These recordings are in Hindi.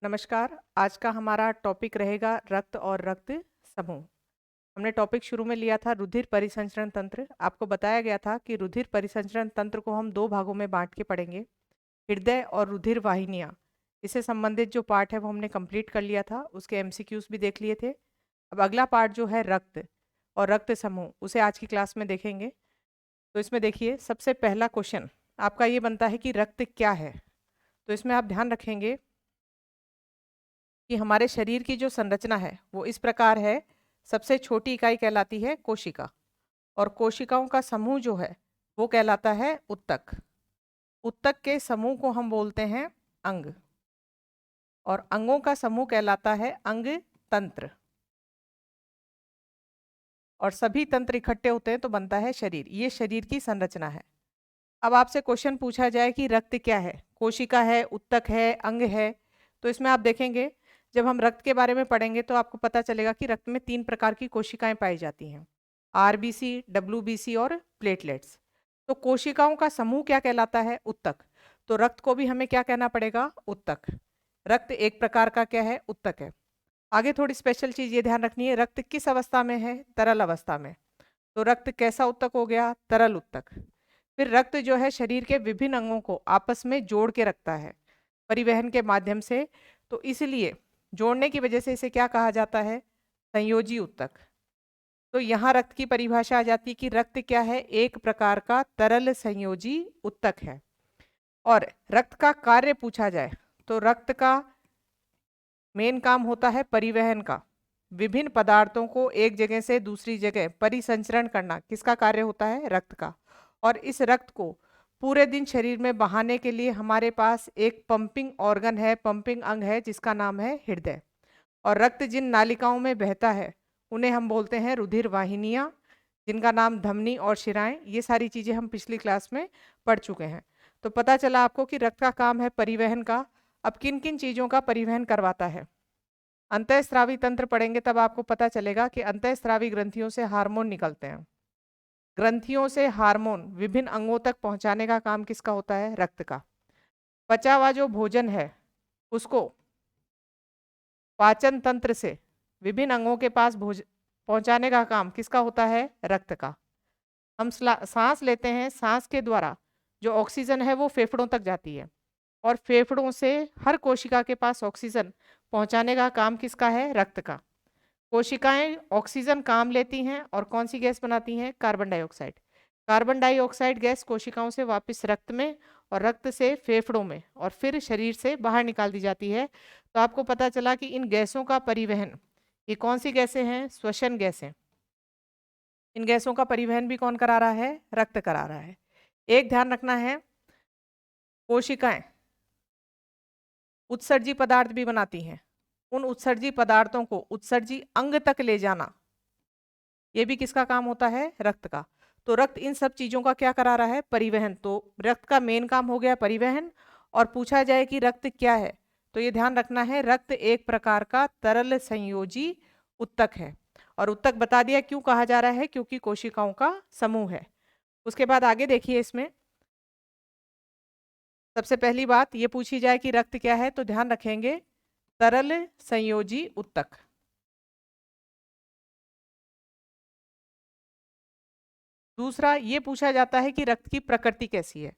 नमस्कार। आज का हमारा टॉपिक रहेगा रक्त और रक्त समूह। हमने टॉपिक शुरू में लिया था रुधिर परिसंचरण तंत्र। आपको बताया गया था कि रुधिर परिसंचरण तंत्र को हम दो भागों में बांट के पढ़ेंगे, हृदय और रुधिर वाहिनियाँ। इससे संबंधित जो पार्ट है वो हमने कंप्लीट कर लिया था, उसके एमसीक्यूज भी देख लिए थे। अब अगला पार्ट जो है रक्त और रक्त समूह, उसे आज की क्लास में देखेंगे। तो इसमें देखिए, सबसे पहला क्वेश्चन आपका ये बनता है कि रक्त क्या है। तो इसमें आप ध्यान रखेंगे कि हमारे शरीर की जो संरचना है वो इस प्रकार है। सबसे छोटी इकाई कहलाती है कोशिका, और कोशिकाओं का समूह जो है वो कहलाता है उत्तक। उत्तक के समूह को हम बोलते हैं अंग, और अंगों का समूह कहलाता है अंग तंत्र। और सभी तंत्र इकट्ठे होते हैं तो बनता है शरीर। ये शरीर की संरचना है। अब आपसे क्वेश्चन पूछा जाए कि रक्त क्या है, कोशिका है, उत्तक है, अंग है, तो इसमें आप देखेंगे जब हम रक्त के बारे में पढ़ेंगे तो आपको पता चलेगा कि रक्त में 3 प्रकार की कोशिकाएं पाई जाती हैं, आरबीसी, डब्ल्यूबीसी और प्लेटलेट्स। तो कोशिकाओं का समूह क्या कहलाता है? उत्तक। तो रक्त को भी हमें क्या कहना पड़ेगा? उत्तक। रक्त एक प्रकार का क्या है? उत्तक है। आगे थोड़ी स्पेशल चीज ये ध्यान रखनी है, रक्त किस अवस्था में है? तरल अवस्था में। तो रक्त कैसा उत्तक हो गया? तरल उत्तक। फिर रक्त जो है शरीर के विभिन्न अंगों को आपस में जोड़ के रखता है परिवहन के माध्यम से, तो इसलिए जोड़ने की वजह से इसे क्या कहा जाता है? संयोजी उत्तक। तो यहाँ रक्त की परिभाषा आ जाती है कि रक्त क्या है? एक प्रकार का तरल संयोजी उत्तक है। और रक्त का कार्य पूछा जाए तो रक्त का मेन काम होता है परिवहन का। विभिन्न पदार्थों को एक जगह से दूसरी जगह परिसंचरण करना किसका कार्य होता है? रक्त का। और इस रक्त को पूरे दिन शरीर में बहाने के लिए हमारे पास एक पंपिंग ऑर्गन है, पंपिंग अंग है, जिसका नाम है हृदय। और रक्त जिन नालिकाओं में बहता है उन्हें हम बोलते हैं रुधिर वाहिनियाँ, जिनका नाम धमनी और शिराएं। ये सारी चीजें हम पिछली क्लास में पढ़ चुके हैं। तो पता चला आपको कि रक्त का काम है परिवहन का। अब किन किन चीजों का परिवहन करवाता है? अंतःस्रावी तंत्र पढ़ेंगे तब आपको पता चलेगा कि अंतःस्रावी ग्रंथियों से हार्मोन निकलते हैं। ग्रंथियों से हार्मोन विभिन्न अंगों तक पहुंचाने का काम किसका होता है? रक्त का। पचा हुआ जो भोजन है उसको पाचन तंत्र से विभिन्न अंगों के पास पहुंचाने का काम किसका होता है? रक्त का। हम सांस लेते हैं, सांस के द्वारा जो ऑक्सीजन है वो फेफड़ों तक जाती है, और फेफड़ों से हर कोशिका के पास ऑक्सीजन पहुंचाने का काम किसका है? रक्त का। कोशिकाएं ऑक्सीजन काम लेती हैं और कौन सी गैस बनाती हैं? Carbon dioxide. Carbon dioxide gas कोशिकाओं से वापस रक्त में, और रक्त से फेफड़ों में, और फिर शरीर से बाहर निकाल दी जाती है। तो आपको पता चला कि इन गैसों का परिवहन, ये कौन सी गैसें हैं? श्वसन गैसें। इन गैसों का परिवहन भी कौन करा रहा है? रक्त करा रहा है। एक ध्यान रखना है, कोशिकाएं उत्सर्जी पदार्थ भी बनाती हैं। उन उत्सर्जी पदार्थों को उत्सर्जी अंग तक ले जाना, ये भी किसका काम होता है? रक्त का। तो रक्त इन सब चीजों का क्या करा रहा है? परिवहन। तो रक्त का मेन काम हो गया परिवहन। और पूछा जाए कि रक्त क्या है, तो ये ध्यान रखना है, रक्त एक प्रकार का तरल संयोजी उत्तक है। और उत्तक बता दिया क्यों कहा जा रहा है? क्योंकि कोशिकाओं का समूह है। उसके बाद आगे देखिए, इसमें सबसे पहली बात ये पूछी जाए कि रक्त क्या है, तो ध्यान रखेंगे तरल संयोजी उत्तक। दूसरा ये पूछा जाता है कि रक्त की प्रकृति कैसी है।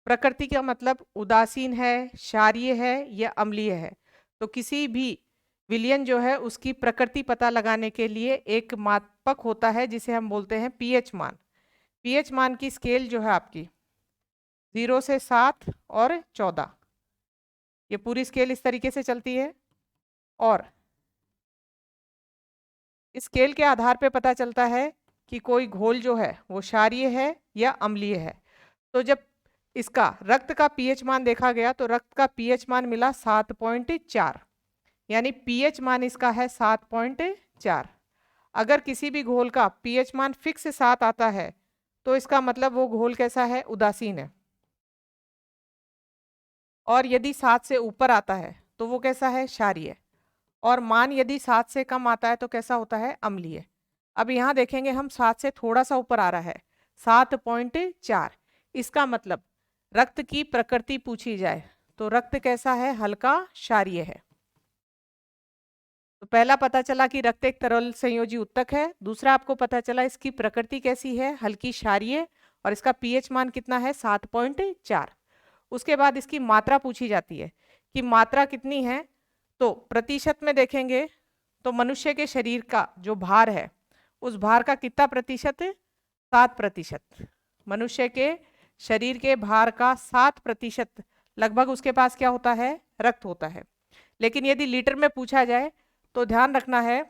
प्रकृति का मतलब उदासीन है, क्षारीय है या अम्लीय है। तो किसी भी विलयन जो है उसकी प्रकृति पता लगाने के लिए एक मापक होता है जिसे हम बोलते हैं पीएच मान। पीएच मान की स्केल जो है आपकी 0 से 7 और 14, ये पूरी स्केल इस तरीके से चलती है। और इस स्केल के आधार पे पता चलता है कि कोई घोल जो है वो क्षारीय है या अम्लीय है। तो जब इसका रक्त का पीएच मान देखा गया तो रक्त का पीएच मान मिला 7.4, यानी पीएच मान इसका है 7.4। अगर किसी भी घोल का पीएच मान फिक्स 7 आता है तो इसका मतलब वो घोल कैसा है? उदासीन है। और यदि 7 से ऊपर आता है तो वो कैसा है? क्षारीय। और मान यदि 7 से कम आता है तो कैसा होता है? अम्लीय। अब यहाँ देखेंगे हम 7 से थोड़ा सा ऊपर आ रहा है 7.4, इसका मतलब रक्त की प्रकृति पूछी जाए तो रक्त कैसा है? हल्का क्षारीय है। पहला पता चला कि रक्त एक तरल संयोजी उत्तक है। दूसरा आपको पता चला इसकी प्रकृति कैसी है, हल्की क्षारीय, और इसका पीएच मान कितना है, 7.4। उसके बाद इसकी मात्रा पूछी जाती है कि मात्रा कितनी है, तो प्रतिशत में देखेंगे तो मनुष्य के शरीर का जो भार है उस भार का कितना प्रतिशत, 7%। मनुष्य के शरीर के भार का 7% लगभग उसके पास क्या होता है, रक्त होता है। लेकिन यदि लीटर में पूछा जाए तो ध्यान रखना है,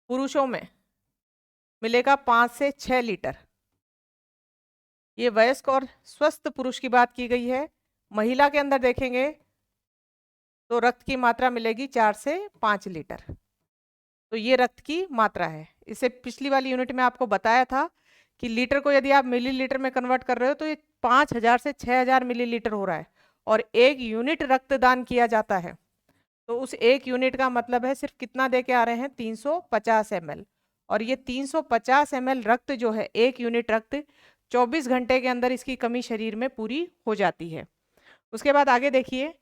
पुरुषों में मिलेगा 5 से 6 लीटर। ये वयस्क और स्वस्थ पुरुष की बात की गई है। महिला के अंदर देखेंगे तो रक्त की मात्रा मिलेगी 4 से 5 लीटर। तो ये रक्त की मात्रा है। इसे पिछली वाली यूनिट में आपको बताया था कि लीटर को यदि आप मिलीलीटर में कन्वर्ट कर रहे हो तो ये 5000 से 6000 मिलीलीटर हो रहा है, और 1 यूनिट रक्तदान किया जाता है। तो उस 1 यूनिट का मतलब है सिर्फ कितना दे के आ रहे हैं, 350 ml। और ये 350 ml रक्त जो है, 1 यूनिट रक्त 24 घंटे के अंदर इसकी कमी शरीर में पूरी हो जाती है। उसके बाद आगे देखिए,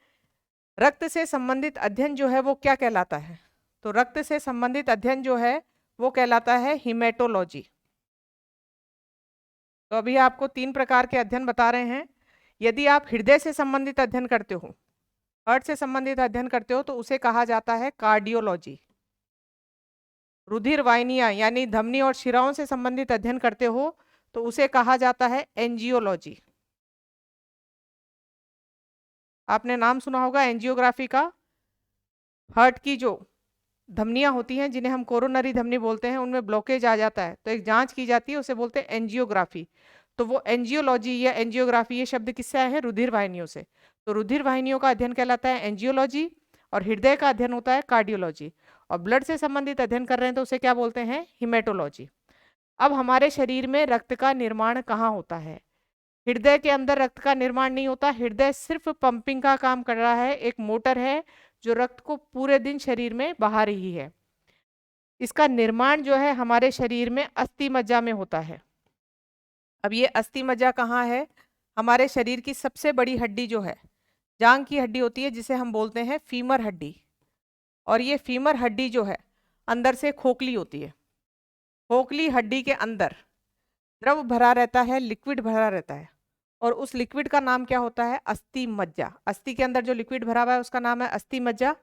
रक्त से संबंधित अध्ययन जो है वो क्या कहलाता है, तो रक्त से संबंधित अध्ययन जो है वो कहलाता है हीमेटोलॉजी। तो अभी आपको 3 प्रकार के अध्ययन बता रहे हैं। यदि आप हृदय से संबंधित अध्ययन करते हो, हार्ट से संबंधित अध्ययन करते हो, तो उसे कहा जाता है कार्डियोलॉजी। रुधिर वाहिनियां यानी धमनी और शिराओं से संबंधित अध्ययन करते हो तो उसे कहा जाता है एंजियोलॉजी। आपने नाम सुना होगा एंजियोग्राफी का। हार्ट की जो धमनियां होती हैं जिन्हें हम कोरोनरी धमनी बोलते हैं, उनमें ब्लॉकेज आ जाता है तो एक जांच की जाती है, उसे बोलते हैं एंजियोग्राफी। तो वो एंजियोलॉजी या एंजियोग्राफी ये शब्द किससे आए हैं, रुधिर वाहिनियों से। तो रुधिर वाहिनियों का अध्ययन कहलाता है एंजियोलॉजी, और हृदय का अध्ययन होता है कार्डियोलॉजी। और ब्लड से संबंधित अध्ययन कर रहे हैं तो उसे क्या बोलते हैं, हिमेटोलॉजी। अब हमारे शरीर में रक्त का निर्माण कहाँ होता है, हृदय के अंदर रक्त का निर्माण नहीं होता। हृदय सिर्फ पंपिंग का काम कर रहा है, एक मोटर है जो रक्त को पूरे दिन शरीर में बहा रही है। इसका निर्माण जो है हमारे शरीर में अस्थि मज्जा में होता है। अब ये अस्थि मज्जा कहाँ है, हमारे शरीर की सबसे बड़ी हड्डी जो है, जांग की हड्डी होती है जिसे हम बोलते हैं फीमर हड्डी। और ये फीमर हड्डी जो है अंदर से खोखली होती है। खोखली हड्डी के अंदर द्रव भरा रहता है, लिक्विड भरा रहता है, और उस लिक्विड का नाम क्या होता है, अस्थि मज्जा। अस्थि के अंदर जो लिक्विड भरा हुआ है उसका नाम है अस्थि मज्जा,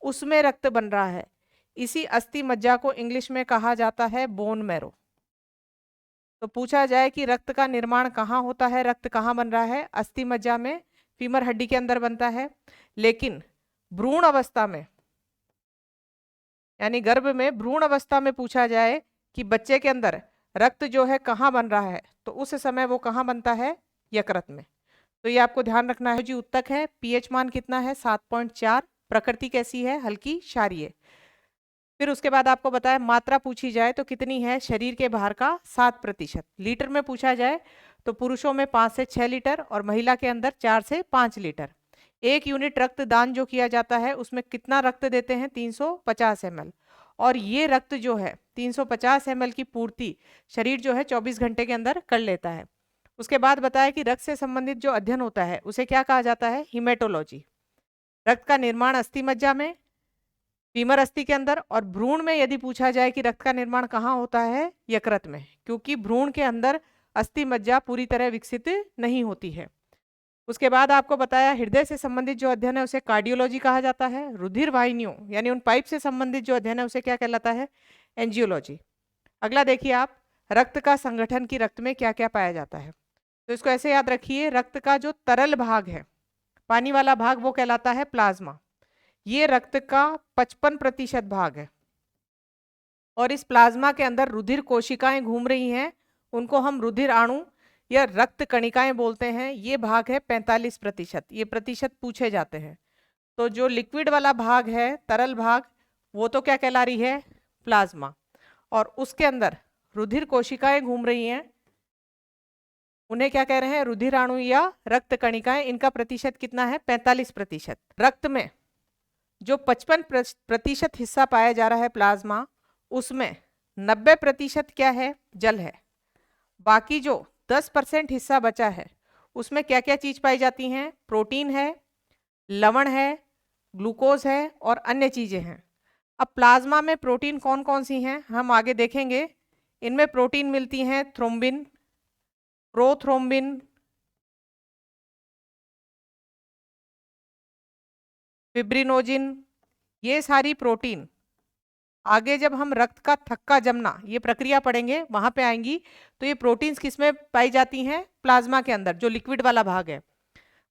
उसमें रक्त बन रहा है। इसी अस्थि मज्जा को इंग्लिश में कहा जाता है बोन मैरो। तो पूछा जाए कि रक्त का निर्माण कहाँ होता है, रक्त कहाँ बन रहा है, अस्थि मज्जा में, फीमर हड्डी के अंदर बनता है। लेकिन भ्रूण अवस्था में यानी गर्भ में, भ्रूण अवस्था में पूछा जाए कि बच्चे के अंदर रक्त जो है कहाँ बन रहा है, तो उस समय वो कहाँ बनता है, यकृत में। तो ये आपको ध्यान रखना है। जी उत्तक है, पीएच मान कितना है, 7.4। प्रकृति कैसी है, हल्की क्षारीय। फिर उसके बाद आपको बताया मात्रा पूछी जाए तो कितनी है, शरीर के भार का 7%। लीटर में पूछा जाए तो पुरुषों में 5 से 6 लीटर और महिला के अंदर 4 से 5 लीटर। 1 यूनिट रक्तदान जो किया जाता है उसमें कितना रक्त देते हैं, 350 ml। और ये रक्त जो है 350 ml की पूर्ति शरीर जो है 24 घंटे के अंदर कर लेता है। उसके बाद बताया कि रक्त से संबंधित जो अध्ययन होता है उसे क्या कहा जाता है, हीमेटोलॉजी। रक्त का निर्माण अस्थि मज्जा में, फीमर अस्थि के अंदर, और भ्रूण में यदि पूछा जाए कि रक्त का निर्माण कहाँ होता है, यकृत में, क्योंकि भ्रूण के अंदर अस्थि मज्जा पूरी तरह विकसित नहीं होती है। उसके बाद आपको बताया हृदय से संबंधित जो अध्ययन है उसे कार्डियोलॉजी कहा जाता है। रुधिर वाहिनियों यानी उन पाइप से संबंधित जो अध्ययन है उसे क्या कहलाता है, एंजियोलॉजी। अगला देखिए आप, रक्त का संगठन की रक्त में क्या क्या पाया जाता है। तो इसको ऐसे याद रखिए, रक्त का जो तरल भाग है, पानी वाला भाग, वो कहलाता है प्लाज्मा। ये रक्त का 55% भाग है, और इस प्लाज्मा के अंदर रुधिर कोशिकाएं घूम रही हैं, उनको हम रुधिर अणु या रक्त कणिकाएं बोलते हैं। ये भाग है 45%। ये प्रतिशत पूछे जाते हैं। तो जो लिक्विड वाला भाग है, तरल भाग, वो तो क्या कहला रही है, प्लाज्मा, और उसके अंदर रुधिर कोशिकाएं घूम रही हैं, उन्हें क्या कह रहे हैं, रुधिर अणु या रक्त कणिकाएं। इनका प्रतिशत कितना है, 45%। रक्त में जो 55% हिस्सा पाया जा रहा है प्लाज्मा, उसमें 90% क्या है, जल है। बाकी जो 10% हिस्सा बचा है उसमें क्या क्या चीज पाई जाती हैं, प्रोटीन है, लवण है, ग्लूकोज है और अन्य चीज़ें हैं। अब प्लाज्मा में प्रोटीन कौन कौन सी हैं हम आगे देखेंगे। इनमें प्रोटीन मिलती हैं थ्रोम्बिन, प्रोथ्रोम्बिन, फिब्रिनोजिन, ये सारी प्रोटीन आगे जब हम रक्त का थक्का जमना ये प्रक्रिया पढ़ेंगे वहां पे आएंगी। तो ये प्रोटीन्स किसमें पाई जाती हैं? प्लाज्मा के अंदर, जो लिक्विड वाला भाग है।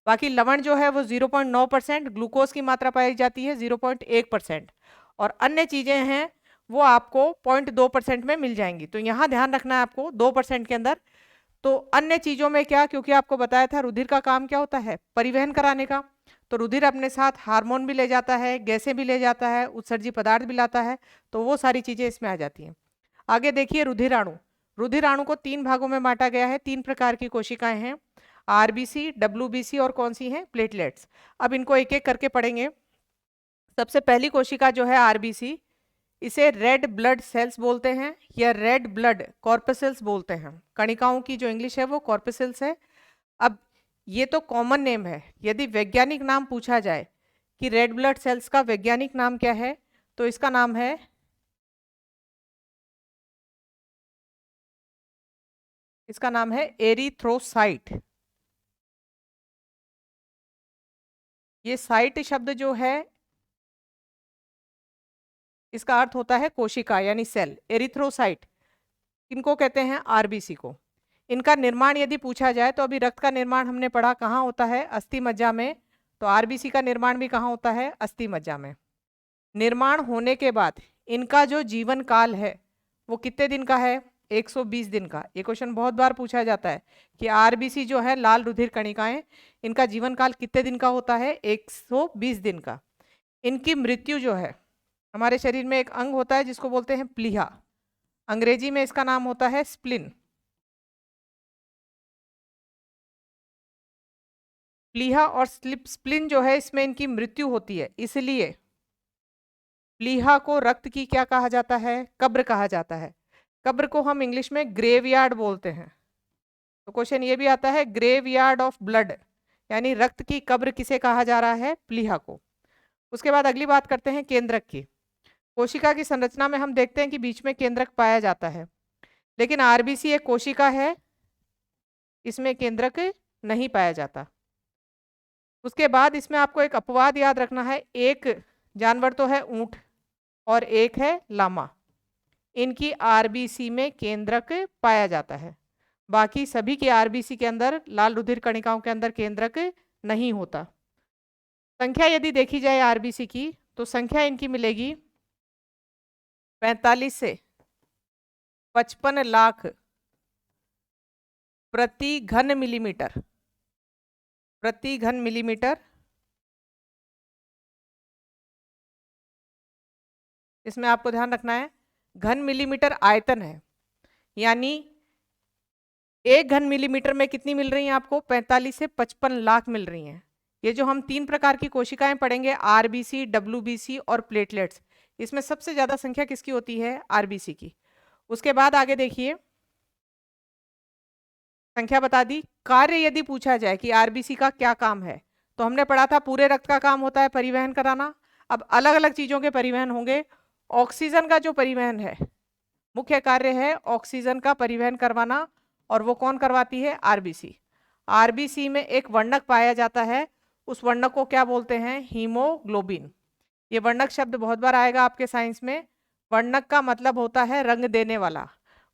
बाकी लवण जो है वो 0.9%, ग्लूकोज की मात्रा पाई जाती है 0.1%, और अन्य चीजें हैं वो आपको 0.2% में मिल जाएंगी। तो यहाँ ध्यान रखना है आपको 2% के अंदर। तो अन्य चीजों में क्या, क्योंकि आपको बताया था रुधिर का काम क्या होता है? परिवहन कराने का। तो रुधिर अपने साथ हार्मोन भी ले जाता है, गैसें भी ले जाता है, उत्सर्जी पदार्थ भी लाता है, तो वो सारी चीजें इसमें आ जाती हैं। आगे देखिए रुधिराणु। रुधिराणु को 3 भागों में बांटा गया है। 3 प्रकार की कोशिकाएं हैं, आरबीसी, डब्ल्यूबीसी और कौन सी हैं? प्लेटलेट्स। अब इनको एक एक करके पढ़ेंगे। सबसे पहली कोशिका जो है आरबीसी, इसे रेड ब्लड सेल्स बोलते हैं या रेड ब्लड कॉर्पसेल्स बोलते हैं। कणिकाओं की जो इंग्लिश है वो कॉर्पसेल्स है। अब ये तो कॉमन नेम है, यदि वैज्ञानिक नाम पूछा जाए कि रेड ब्लड सेल्स का वैज्ञानिक नाम क्या है, तो इसका नाम है एरिथ्रोसाइट। ये साइट शब्द जो है इसका अर्थ होता है कोशिका यानी सेल। एरिथ्रोसाइट इनको कहते हैं? आरबीसी को। इनका निर्माण यदि पूछा जाए तो अभी रक्त का निर्माण हमने पढ़ा कहाँ होता है? अस्थि मज्जा में। तो आरबीसी का निर्माण भी कहाँ होता है? अस्थि मज्जा में। निर्माण होने के बाद इनका जो जीवन काल है वो कितने दिन का है? 120 दिन का। ये क्वेश्चन बहुत बार पूछा जाता है कि आरबीसी जो है लाल रुधिर कणिकाएं, इनका जीवन काल कितने दिन का होता है? 120 दिन का। इनकी मृत्यु जो है, हमारे शरीर में एक अंग होता है जिसको बोलते हैं प्लीहा, अंग्रेजी में इसका नाम होता है स्प्लिन। प्लीहा और स्प्लिन जो है इसमें इनकी मृत्यु होती है, इसलिए प्लीहा को रक्त की क्या कहा जाता है? कब्र कहा जाता है। कब्र को हम इंग्लिश में ग्रेवयार्ड बोलते हैं। तो क्वेश्चन ये भी आता है ग्रेवयार्ड ऑफ ब्लड, यानी रक्त की कब्र किसे कहा जा रहा है? प्लीहा को। उसके बाद अगली बात करते हैं केंद्रक की। कोशिका की संरचना में हम देखते हैं कि बीच में केंद्रक पाया जाता है, लेकिन आरबीसी एक कोशिका है, इसमें केंद्रक नहीं पाया जाता। उसके बाद इसमें आपको एक अपवाद याद रखना है। एक जानवर तो है ऊंट और एक है लामा, इनकी आरबीसी में केंद्रक पाया जाता है। बाकी सभी के आरबीसी के अंदर, लाल रुधिर कणिकाओं के अंदर केंद्रक नहीं होता। संख्या यदि देखी जाए आरबीसी की तो संख्या इनकी मिलेगी 45 से 55 लाख प्रति घन मिलीमीटर। प्रति घन मिलीमीटर। इसमें आपको ध्यान रखना है घन मिलीमीटर आयतन है, यानी 1 घन मिलीमीटर में कितनी मिल रही हैं आपको? 45 से 55 लाख मिल रही हैं। ये जो हम 3 प्रकार की कोशिकाएं पढ़ेंगे, आरबीसी, डब्ल्यूबीसी और प्लेटलेट्स, इसमें सबसे ज्यादा संख्या किसकी होती है? आरबीसी की। उसके बाद आगे देखिए, संख्या बता दी। कार्य यदि पूछा जाए कि आरबीसी का क्या काम है, तो हमने पढ़ा था पूरे रक्त का काम होता है परिवहन कराना। अब अलग अलग चीजों के परिवहन होंगे। ऑक्सीजन का जो परिवहन है, मुख्य कार्य है ऑक्सीजन का परिवहन करवाना, और वो कौन करवाती है? आरबीसी। आरबीसी में एक वर्णक पाया जाता है, उस वर्णक को क्या बोलते हैं? हीमोग्लोबिन। ये वर्णक शब्द बहुत बार आएगा आपके साइंस में। वर्णक का मतलब होता है रंग देने वाला।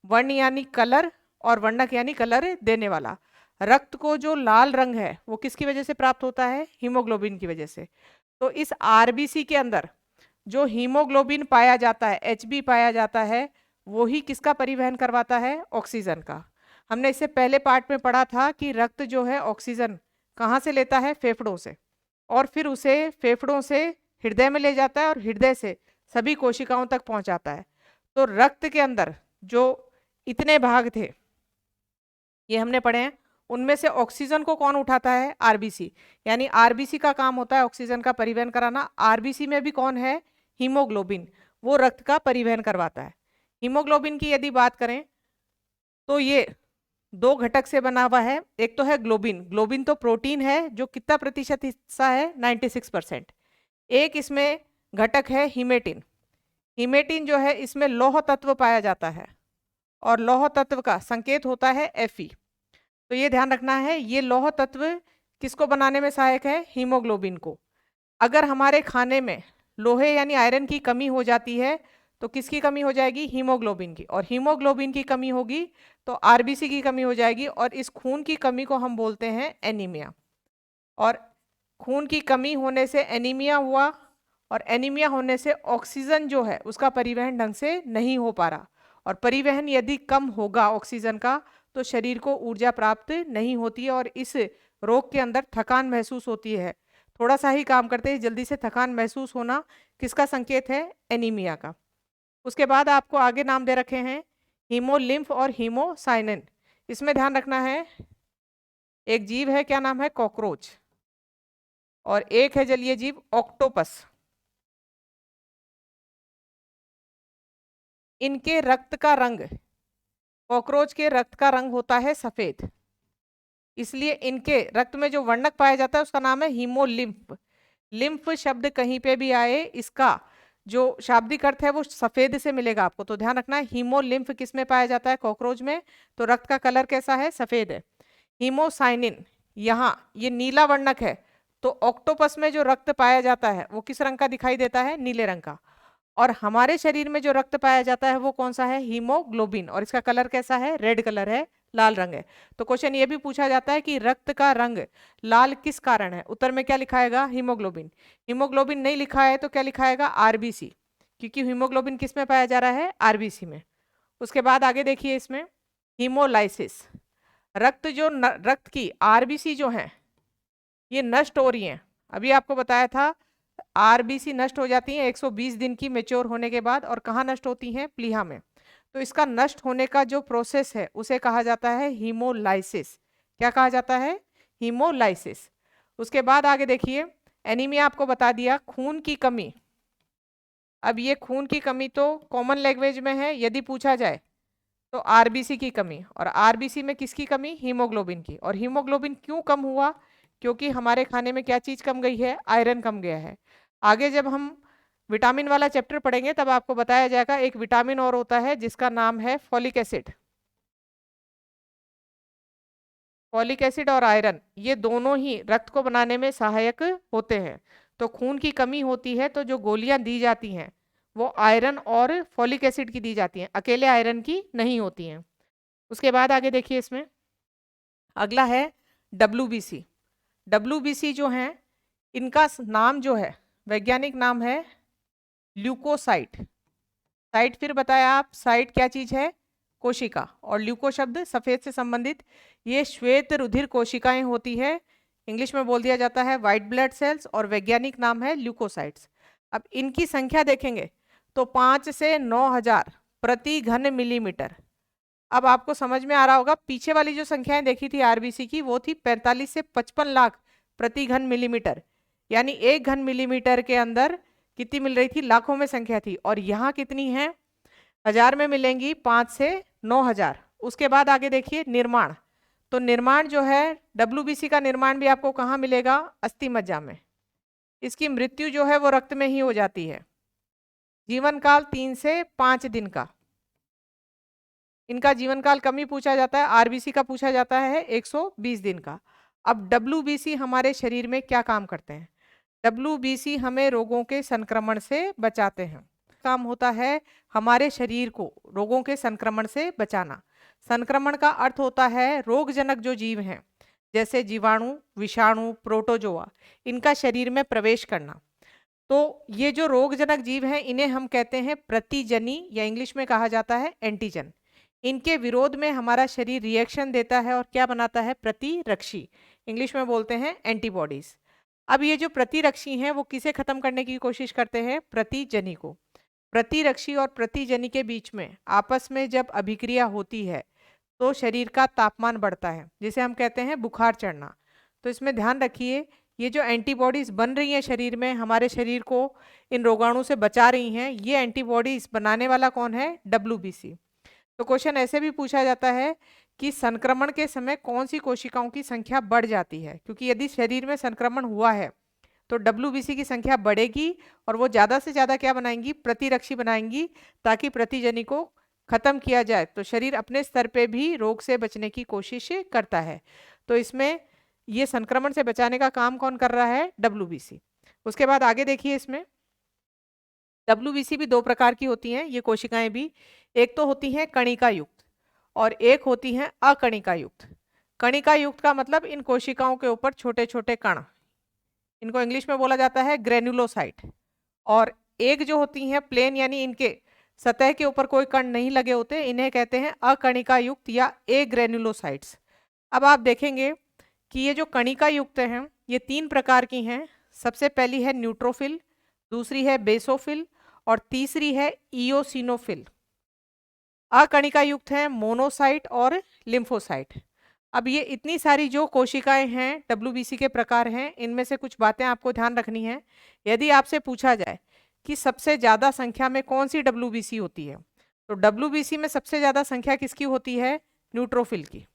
वर्ण यानी कलर और वर्णक यानी कलर देने वाला। रक्त को जो लाल रंग है वो किसकी वजह से प्राप्त होता है? हीमोग्लोबिन की वजह से। तो इस आरबीसी के अंदर जो हीमोग्लोबिन पाया जाता है, एचबी पाया जाता है, वो ही किसका परिवहन करवाता है? ऑक्सीजन का। हमने इससे पहले पार्ट में पढ़ा था कि रक्त जो है ऑक्सीजन कहाँ से लेता है? फेफड़ों से, और फिर उसे फेफड़ों से हृदय में ले जाता है और हृदय से सभी कोशिकाओं तक पहुंचाता है। तो रक्त के अंदर जो इतने भाग थे ये हमने पढ़े हैं, उनमें से ऑक्सीजन को कौन उठाता है? आरबीसी। यानी आरबीसी का काम होता है ऑक्सीजन का परिवहन कराना। आरबीसी में भी कौन है? हीमोग्लोबिन, वो रक्त का परिवहन करवाता है। हीमोग्लोबिन की यदि बात करें तो ये 2 घटक से बना हुआ है। एक तो है ग्लोबिन। ग्लोबिन तो प्रोटीन है जो कितना प्रतिशत हिस्सा है? 96%। एक इसमें घटक है हीमेटिन। हीमेटिन जो है इसमें लौह तत्व पाया जाता है और लौह तत्व का संकेत होता है Fe। तो ये ध्यान रखना है, ये लौह तत्व किसको बनाने में सहायक है? हीमोग्लोबिन को। अगर हमारे खाने में लोहे यानी आयरन की कमी हो जाती है तो किसकी कमी हो जाएगी? हीमोग्लोबिन की। और हीमोग्लोबिन की कमी होगी तो आरबीसी की कमी हो जाएगी और इस खून की कमी को हम बोलते हैं एनीमिया। और खून की कमी होने से एनीमिया हुआ और एनीमिया होने से ऑक्सीजन जो है उसका परिवहन ढंग से नहीं हो पा रहा, और परिवहन यदि कम होगा ऑक्सीजन का तो शरीर को ऊर्जा प्राप्त नहीं होती है और इस रोग के अंदर थकान महसूस होती है। थोड़ा सा ही काम करते ही जल्दी से थकान महसूस होना किसका संकेत है? एनीमिया का। उसके बाद आपको आगे नाम दे रखे हैं हीमोलिम्फ और हीमोसाइनिन। इसमें ध्यान रखना है, एक जीव है, क्या नाम है? कॉकरोच, और एक है जलीय जीव ऑक्टोपस। इनके रक्त का रंग, कॉकरोच के रक्त का रंग होता है सफेद, इसलिए इनके रक्त में जो वर्णक पाया जाता है उसका नाम है हीमोलिम्फ। लिम्फ शब्द कहीं पे भी आए, इसका जो शाब्दिक अर्थ है वो सफेद से मिलेगा आपको। तो ध्यान रखना है हीमोलिम्फ किस में पाया जाता है? कॉकरोच में। तो रक्त का कलर कैसा है? सफेद है। हीमोसाइनिन यहाँ ये नीला वर्णक है, तो ऑक्टोपस में जो रक्त पाया जाता है वो किस रंग का दिखाई देता है? नीले रंग का। और हमारे शरीर में जो रक्त पाया जाता है वो कौन सा है? हीमोग्लोबिन, और इसका कलर कैसा है? रेड कलर है, लाल रंग है। तो क्वेश्चन ये भी पूछा जाता है कि रक्त का रंग लाल किस कारण है? उत्तर में क्या लिखाएगा? हीमोग्लोबिन। हीमोग्लोबिन नहीं लिखा है तो क्या लिखाएगा? आरबीसी, क्योंकि हीमोग्लोबिन किस में पाया जा रहा है? आरबीसी में। उसके बाद आगे देखिए इसमें हीमोलाइसिस। रक्त जो रक्त की आरबीसी जो है ये नष्ट हो रही हैं। अभी आपको बताया था आरबीसी नष्ट हो जाती हैं 120 दिन की मेच्योर होने के बाद, और कहाँ नष्ट होती हैं? प्लीहा में। तो इसका नष्ट होने का जो प्रोसेस है उसे कहा जाता है हीमोलाइसिस। क्या कहा जाता है? हीमोलाइसिस। उसके बाद आगे देखिए एनीमिया आपको बता दिया, खून की कमी। अब ये खून की कमी तो कॉमन लैंग्वेज में है, यदि पूछा जाए तो आरबीसी की कमी, और आरबीसी में किसकी कमी? हीमोग्लोबिन की। और हीमोग्लोबिन क्यों कम हुआ? क्योंकि हमारे खाने में क्या चीज कम गई है? आयरन कम गया है। आगे जब हम विटामिन वाला चैप्टर पढ़ेंगे तब आपको बताया जाएगा एक विटामिन और होता है जिसका नाम है फॉलिक एसिड। फॉलिक एसिड और आयरन ये दोनों ही रक्त को बनाने में सहायक होते हैं। तो खून की कमी होती है तो जो गोलियां दी जाती हैं वो आयरन और फॉलिक एसिड की दी जाती हैं, अकेले आयरन की नहीं होती हैं। उसके बाद आगे देखिए इसमें अगला है WBC। WBC जो है इनका नाम जो है वैज्ञानिक नाम है ल्यूकोसाइट। साइट फिर बताया आप, साइट क्या चीज है? कोशिका। और ल्यूको शब्द सफेद से संबंधित, ये श्वेत रुधिर कोशिकाएं होती है, इंग्लिश में बोल दिया जाता है व्हाइट ब्लड सेल्स, और वैज्ञानिक नाम है ल्यूकोसाइट्स। अब इनकी संख्या देखेंगे तो 5 से 9,000 प्रति घन मिलीमीटर। अब आपको समझ में आ रहा होगा, पीछे वाली जो संख्याएं देखी थी आरबीसी की वो थी 45 से 55 लाख प्रति घन मिलीमीटर, यानी 1 घन मिलीमीटर के अंदर कितनी मिल रही थी? लाखों में संख्या थी। और यहाँ कितनी है? 1000 में मिलेंगी 5 से 9,000। उसके बाद आगे देखिए निर्माण। तो निर्माण जो है WBC का निर्माण भी आपको कहाँ मिलेगा? अस्थि मज्जा में। इसकी मृत्यु जो है वो रक्त में ही हो जाती है। जीवन काल 3 से 5 दिन का। इनका जीवन काल कम ही पूछा जाता है, आरबीसी का पूछा जाता है 120 दिन का। अब WBC हमारे शरीर में क्या काम करते हैं? WBC हमें रोगों के संक्रमण से बचाते हैं। काम होता है हमारे शरीर को रोगों के संक्रमण से बचाना। संक्रमण का अर्थ होता है रोगजनक जो जीव हैं जैसे जीवाणु, विषाणु, प्रोटोजोआ, इनका शरीर में प्रवेश करना। तो ये जो रोगजनक जीव हैं इन्हें हम कहते हैं प्रतिजनी, या इंग्लिश में कहा जाता है एंटीजन। इनके विरोध में हमारा शरीर रिएक्शन देता है और क्या बनाता है? प्रतिरक्षी, इंग्लिश में बोलते हैं एंटीबॉडीज। अब ये जो प्रतिरक्षी हैं वो किसे खत्म करने की कोशिश करते हैं? प्रतिजनी को। प्रतिरक्षी और प्रतिजनी के बीच में आपस में जब अभिक्रिया होती है तो शरीर का तापमान बढ़ता है, जिसे हम कहते हैं बुखार चढ़ना। तो इसमें ध्यान रखिए ये जो एंटीबॉडीज बन रही हैं शरीर में, हमारे शरीर को इन रोगाणु से बचा रही हैं, ये एंटीबॉडीज बनाने वाला कौन है? WBC। तो क्वेश्चन ऐसे भी पूछा जाता है कि संक्रमण के समय कौन सी कोशिकाओं की संख्या बढ़ जाती है, क्योंकि यदि शरीर में संक्रमण हुआ है तो WBC की संख्या बढ़ेगी और वो ज़्यादा से ज़्यादा क्या बनाएंगी, प्रतिरक्षी बनाएंगी, ताकि प्रतिजनी को खत्म किया जाए। तो शरीर अपने स्तर पे भी रोग से बचने की कोशिश करता है। तो इसमें ये संक्रमण से बचाने का काम कौन कर रहा है, WBC। उसके बाद आगे देखिए, इसमें WBC भी दो प्रकार की होती हैं, ये कोशिकाएं भी। एक तो होती हैं कणिका युक्त और एक होती हैं अकणिका युक्त। कणिका युक्त का मतलब इन कोशिकाओं के ऊपर छोटे छोटे कण, इनको इंग्लिश में बोला जाता है ग्रेनुलोसाइट। और एक जो होती हैं प्लेन, यानी इनके सतह के ऊपर कोई कण नहीं लगे होते, इन्हें कहते हैं अकणिका युक्त या एग्रेनुलोसाइट्स। अब आप देखेंगे कि ये जो कणिका युक्त हैं ये तीन प्रकार की हैं। सबसे पहली है न्यूट्रोफिल, दूसरी है बेसोफिल और तीसरी है इयोसिनोफिल। अकणिका युक्त हैं मोनोसाइट और लिम्फोसाइट। अब ये इतनी सारी जो कोशिकाएं हैं WBC के प्रकार हैं, इनमें से कुछ बातें आपको ध्यान रखनी है। यदि आपसे पूछा जाए कि सबसे ज़्यादा संख्या में कौन सी WBC होती है, तो WBC में सबसे ज़्यादा संख्या किसकी होती है, न्यूट्रोफिल की।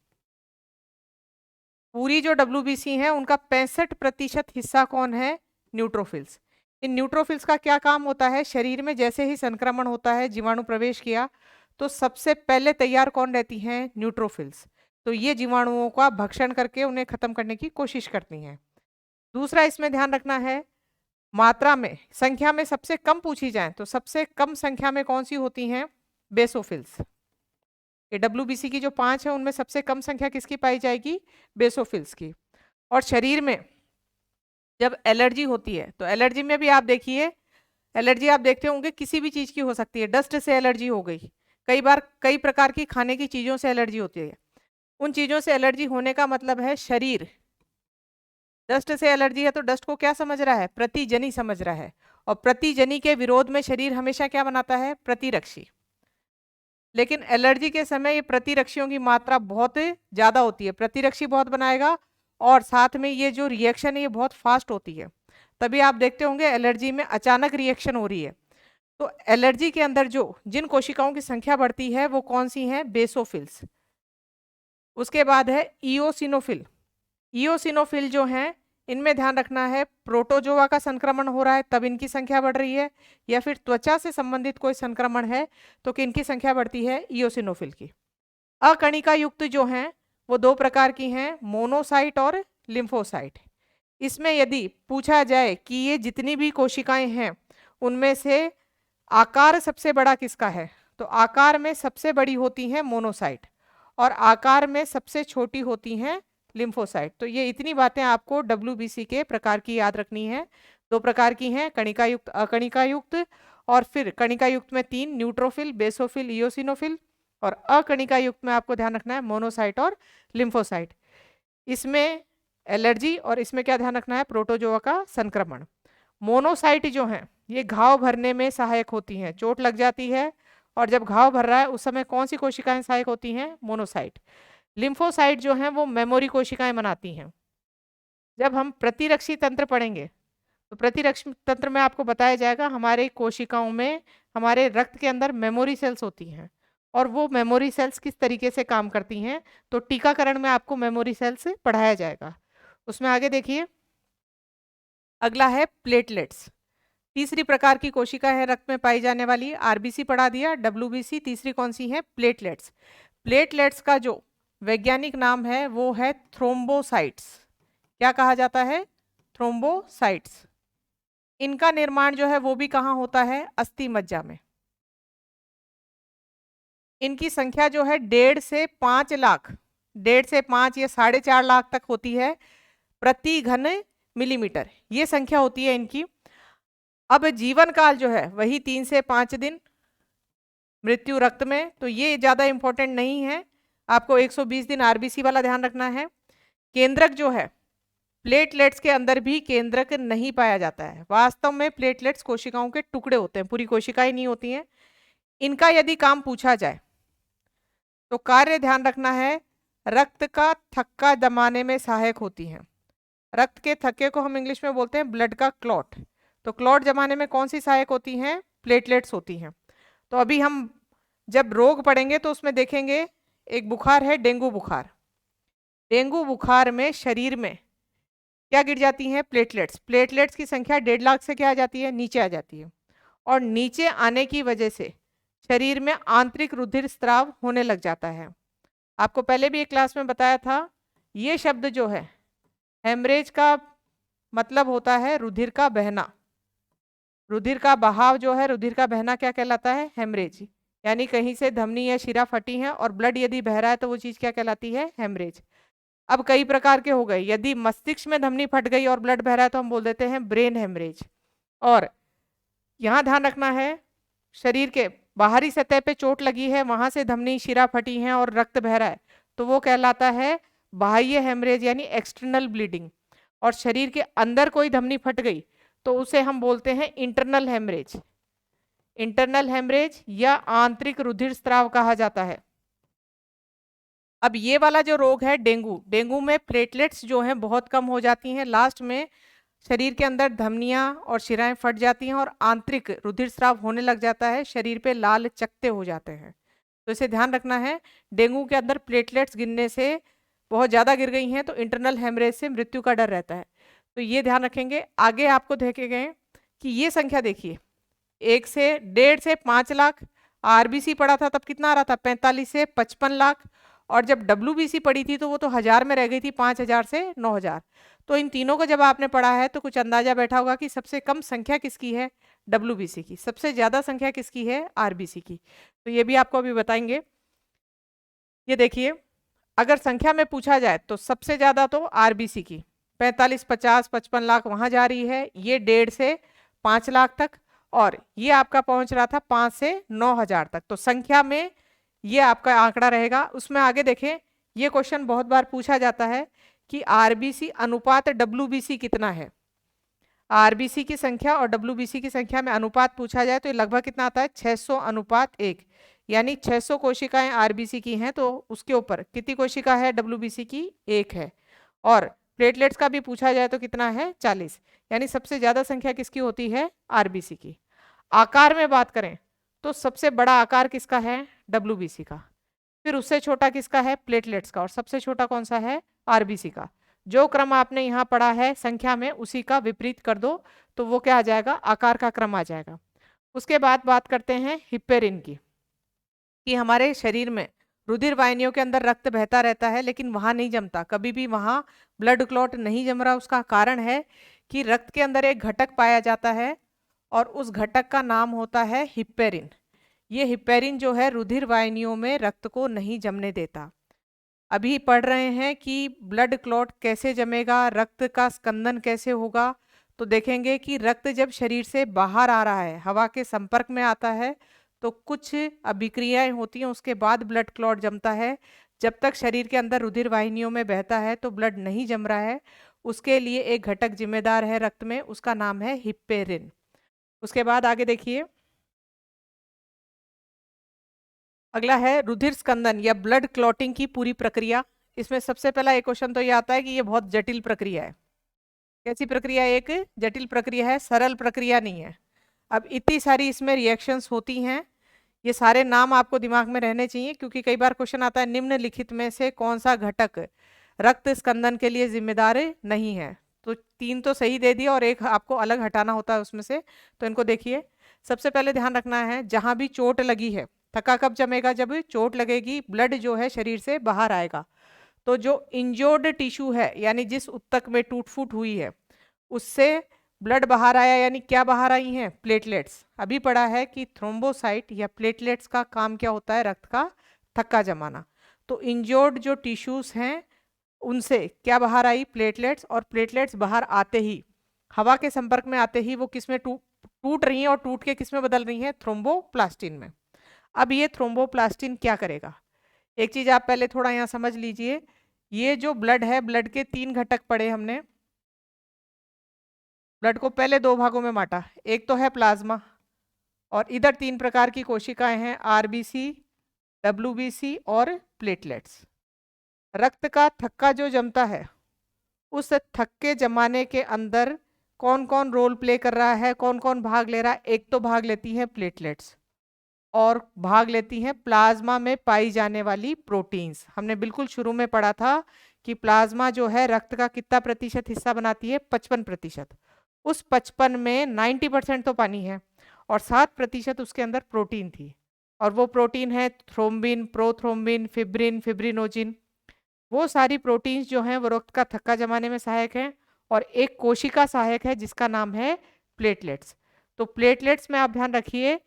पूरी जो WBC है उनका 65% हिस्सा कौन है, न्यूट्रोफिल्स। इन न्यूट्रोफिल्स का क्या काम होता है, शरीर में जैसे ही संक्रमण होता है, जीवाणु प्रवेश किया, तो सबसे पहले तैयार कौन रहती हैं, न्यूट्रोफिल्स। तो ये जीवाणुओं का भक्षण करके उन्हें खत्म करने की कोशिश करती हैं। दूसरा इसमें ध्यान रखना है, मात्रा में, संख्या में सबसे कम पूछी जाए तो सबसे कम संख्या में कौन सी होती हैं, बेसोफिल्स। ये WBC की जो 5 है उनमें सबसे कम संख्या किसकी पाई जाएगी, बेसोफिल्स की। और शरीर में जब एलर्जी होती है, तो एलर्जी में भी आप देखिए, एलर्जी आप देखते होंगे किसी भी चीज़ की हो सकती है। डस्ट से एलर्जी हो गई, कई बार कई प्रकार की खाने की चीज़ों से एलर्जी होती है। उन चीज़ों से एलर्जी होने का मतलब है शरीर, डस्ट से एलर्जी है तो डस्ट को क्या समझ रहा है, प्रतिजनी समझ रहा है। और प्रतिजनी के विरोध में शरीर हमेशा क्या बनाता है, प्रतिरक्षी। लेकिन एलर्जी के समय ये प्रतिरक्षियों की मात्रा बहुत ज़्यादा होती है, प्रतिरक्षी बहुत बनाएगा और साथ में ये जो रिएक्शन है ये बहुत फास्ट होती है। तभी आप देखते होंगे एलर्जी में अचानक रिएक्शन हो रही है। तो एलर्जी के अंदर जो जिन कोशिकाओं की संख्या बढ़ती है वो कौन सी हैं, बेसोफिल्स। उसके बाद है इयोसिनोफिल। इयोसिनोफिल जो हैं इनमें ध्यान रखना है, प्रोटोजोआ का संक्रमण हो रहा है तब इनकी संख्या बढ़ रही है, या फिर त्वचा से संबंधित कोई संक्रमण है तो किनकी संख्या बढ़ती है, इयोसिनोफिल की। अकणिका युक्त जो हैं वो दो प्रकार की हैं, मोनोसाइट और लिम्फोसाइट। इसमें यदि पूछा जाए कि ये जितनी भी कोशिकाएं हैं उनमें से आकार सबसे बड़ा किसका है, तो आकार में सबसे बड़ी होती हैं मोनोसाइट और आकार में सबसे छोटी होती हैं लिम्फोसाइट। तो ये इतनी बातें आपको WBC के प्रकार की याद रखनी है। दो प्रकार की हैं, कणिका युक्त, अकणिका युक्त। और फिर कणिका युक्त में 3, न्यूट्रोफिल, बेसोफिल, इयोसिनोफिल। और अकणिका युक्त में आपको ध्यान रखना है मोनोसाइट और लिम्फोसाइट। इसमें एलर्जी और इसमें क्या ध्यान रखना है, प्रोटोजोआ का संक्रमण। मोनोसाइट जो हैं ये घाव भरने में सहायक होती हैं, चोट लग जाती है और जब घाव भर रहा है उस समय कौन सी कोशिकाएं सहायक होती हैं, मोनोसाइट। लिम्फोसाइट जो हैं वो मेमोरी कोशिकाएं बनाती हैं। जब हम प्रतिरक्षी तंत्र पढ़ेंगे तो प्रतिरक्षी तंत्र में आपको बताया जाएगा हमारे कोशिकाओं में, हमारे रक्त के अंदर मेमोरी सेल्स होती हैं और वो मेमोरी सेल्स किस तरीके से काम करती हैं, तो टीकाकरण में आपको मेमोरी सेल्स पढ़ाया जाएगा। उसमें आगे देखिए, अगला है प्लेटलेट्स। तीसरी प्रकार की कोशिका है रक्त में पाई जाने वाली, RBC पढ़ा दिया, WBC, तीसरी कौन सी है, प्लेटलेट्स। प्लेटलेट्स का जो वैज्ञानिक नाम है वो है थ्रोम्बोसाइट्स। क्या कहा जाता है, थ्रोम्बोसाइट्स। इनका निर्माण जो है वो भी कहाँ होता है, अस्थि मज्जा में। इनकी संख्या जो है 1.5 से 5 लाख, 1.5 से 5 या 4.5 लाख तक होती है प्रति घन मिलीमीटर, ये संख्या होती है इनकी। अब जीवन काल जो है वही 3 से 5 दिन, मृत्यु रक्त में, तो ये ज़्यादा इंपॉर्टेंट नहीं है। आपको 120 दिन RBC वाला ध्यान रखना है। केंद्रक जो है, प्लेटलेट्स के अंदर भी केंद्रक नहीं पाया जाता है। वास्तव में प्लेटलेट्स कोशिकाओं के टुकड़े होते हैं, पूरी कोशिकाएं नहीं होती हैं। इनका यदि काम पूछा जाए तो कार्य ध्यान रखना है, रक्त का थक्का दमाने में सहायक होती हैं। रक्त के थक्के को हम इंग्लिश में बोलते हैं ब्लड का क्लॉट। तो क्लॉट जमाने में कौन सी सहायक होती हैं, प्लेटलेट्स होती हैं। तो अभी हम जब रोग पढ़ेंगे तो उसमें देखेंगे, एक बुखार है डेंगू बुखार। डेंगू बुखार में शरीर में क्या गिर जाती हैं? प्लेटलेट्स। प्लेटलेट्स की संख्या 1.5 लाख से क्या आ जाती है? नीचे आ जाती है। और नीचे आने की वजह से शरीर में आंतरिक रुधिर स्राव होने लग जाता है। आपको पहले भी एक क्लास में बताया था, ये शब्द जो है हेमरेज का मतलब होता है रुधिर का बहना। रुधिर का बहाव जो है, रुधिर का बहना क्या कहलाता है? हेमरेज। यानी कहीं से धमनी या शिरा फटी है और ब्लड यदि बह रहा है तो वो चीज क्या कहलाती है? हेमरेज। अब कई प्रकार के हो गए, यदि मस्तिष्क में धमनी फट गई और ब्लड बह रहा है तो हम बोल देते हैं ब्रेन हेमरेज। और यहाँ ध्यान रखना है, शरीर के बाहरी सतह पे चोट लगी है, वहां से धमनी शिरा फटी है और रक्त बह रहा है तो वो कहलाता है बाह्य हेमरेज यानी एक्सटर्नल ब्लीडिंग। और शरीर के अंदर कोई धमनी फट गई तो उसे हम बोलते हैं इंटरनल हेमरेज। इंटरनल हेमरेज या आंतरिक रुधिर स्राव कहा जाता है। अब ये वाला जो रोग है डेंगू, डेंगू में प्लेटलेट्स जो हैं बहुत कम हो जाती हैं, लास्ट में शरीर के अंदर धमनियां और शिराएं फट जाती हैं और आंतरिक रुधिर स्राव होने लग जाता है, शरीर पे लाल चकत्ते हो जाते हैं। तो इसे ध्यान रखना है, डेंगू के अंदर प्लेटलेट्स गिरने से बहुत ज़्यादा गिर गई हैं तो इंटरनल हेमरेज से मृत्यु का डर रहता है। तो ये ध्यान रखेंगे। आगे आपको देखेंगे कि ये संख्या देखिए, 1 से 1.5 से 5 लाख। आरबीसी पड़ा था तब कितना आ रहा था? 45 से 55 लाख। और जब डब्ल्यूबीसी पड़ी थी तो वो तो 1000 में रह गई थी, 5000 से 9000। तो इन तीनों को जब आपने पढ़ा है तो कुछ अंदाजा बैठा होगा कि सबसे कम संख्या किसकी है? डब्ल्यूबीसी की। सबसे ज्यादा संख्या किसकी है? आरबीसी की। तो ये भी आपको अभी बताएंगे। ये देखिए, अगर संख्या में पूछा जाए तो सबसे ज्यादा तो आरबीसी की 45, 50, 55 लाख वहां जा रही है, ये 1.5 से 5 लाख तक, और ये आपका पहुंच रहा था 5 से 9000 तक। तो संख्या में ये आपका आंकड़ा रहेगा। उसमें आगे देखें, ये क्वेश्चन बहुत बार पूछा जाता है कि आरबीसी अनुपात डब्ल्यूबीसी कितना है। आरबीसी की संख्या और डब्ल्यूबीसी की संख्या में अनुपात पूछा जाए तो ये लगभग कितना आता है? 600 अनुपात 1। यानी 600 कोशिकाएं आरबीसी की हैं तो उसके ऊपर कितनी कोशिका है डब्ल्यूबीसी की? 1 है। और प्लेटलेट्स का भी पूछा जाए तो कितना है? 40। यानी सबसे ज्यादा संख्या किसकी होती है? आरबीसी की। आकार में बात करें तो सबसे बड़ा आकार किसका है? डब्ल्यूबीसी का। फिर उससे छोटा किसका है? प्लेटलेट्स का। और सबसे छोटा कौन सा है? आरबीसी का। जो क्रम आपने यहाँ पढ़ा है संख्या में, उसी का विपरीत कर दो तो वो क्या आ जाएगा? आकार का क्रम आ जाएगा। उसके बाद बात करते हैं हिप्पेरिन की, कि हमारे शरीर में रुधिर वाहिनियों के अंदर रक्त बहता रहता है लेकिन वहां नहीं जमता, कभी भी वहां ब्लड क्लॉट नहीं जम रहा। उसका कारण है कि रक्त के अंदर एक घटक पाया जाता है और उस घटक का नाम होता है हिप्पेरिन। ये हिप्पेरिन जो है रुधिर वाहिनियों में रक्त को नहीं जमने देता। अभी पढ़ रहे हैं कि ब्लड क्लॉट कैसे जमेगा, रक्त का स्कंदन कैसे होगा। तो देखेंगे कि रक्त जब शरीर से बाहर आ रहा है, हवा के संपर्क में आता है, तो कुछ अभिक्रियाएं होती हैं, उसके बाद ब्लड क्लॉट जमता है। जब तक शरीर के अंदर रुधिर वाहिनियों में बहता है तो ब्लड नहीं जम रहा है। उसके लिए एक घटक जिम्मेदार है रक्त में, उसका नाम है हिप्पेरिन। उसके बाद आगे देखिए, अगला है रुधिर स्कंदन या ब्लड क्लॉटिंग की पूरी प्रक्रिया। इसमें सबसे पहला एक क्वेश्चन तो ये आता है कि ये बहुत जटिल प्रक्रिया है। कैसी प्रक्रिया है? एक जटिल प्रक्रिया है, सरल प्रक्रिया नहीं है। अब इतनी सारी इसमें रिएक्शंस होती हैं, ये सारे नाम आपको दिमाग में रहने चाहिए क्योंकि कई बार क्वेश्चन आता है निम्नलिखित में से कौन सा घटक रक्त स्कंदन के लिए जिम्मेदार नहीं है। तो 3 तो सही दे दिया और एक आपको अलग हटाना होता है उसमें से। तो इनको देखिए, सबसे पहले ध्यान रखना है जहां भी चोट लगी है, थक्का कब जमेगा? जब चोट लगेगी, ब्लड जो है शरीर से बाहर आएगा। तो जो इंजोर्ड टिश्यू है यानी जिस उत्तक में टूट फूट हुई है उससे ब्लड बाहर आया, यानी क्या बाहर आई हैं? प्लेटलेट्स। अभी पढ़ा है कि थ्रोम्बोसाइट या प्लेटलेट्स का काम क्या होता है? रक्त का थक्का जमाना। तो इंजोर्ड जो टिश्यूज हैं उनसे क्या बाहर आई? प्लेटलेट्स। और प्लेटलेट्स बाहर आते ही, हवा के संपर्क में आते ही वो किस में टूट रही हैं और टूट के किस में बदल रही हैं? थ्रोम्बोप्लास्टिन में। अब ये थ्रोम्बोप्लास्टिन क्या करेगा? एक चीज आप पहले थोड़ा यहाँ समझ लीजिए, ये जो ब्लड है, ब्लड के 3 घटक पढ़े हमने। ब्लड को पहले 2 भागों में बांटा, एक तो है प्लाज्मा और इधर 3 प्रकार की कोशिकाएं हैं, आरबीसी, डब्ल्यूबीसी और प्लेटलेट्स। रक्त का थक्का जो जमता है, उस थक्के जमाने के अंदर कौन कौन रोल प्ले कर रहा है, कौन कौन भाग ले रहा है? एक तो भाग लेती है प्लेटलेट्स और भाग लेती हैं प्लाज्मा में पाई जाने वाली प्रोटीन्स। हमने बिल्कुल शुरू में पढ़ा था कि प्लाज्मा जो है रक्त का कितना प्रतिशत हिस्सा बनाती है, 55%। उस 55 में 90% तो पानी है और 7% उसके अंदर प्रोटीन थी, और वो प्रोटीन है थ्रोम्बिन, प्रोथ्रोम्बिन, फिब्रिन, फिब्रिनोजिन। वो सारी प्रोटीन्स जो हैं वो रक्त का थक्का जमाने में सहायक हैं, और एक कोशिका सहायक है जिसका नाम है प्लेटलेट्स। तो प्लेटलेट्स में आप ध्यान रखिए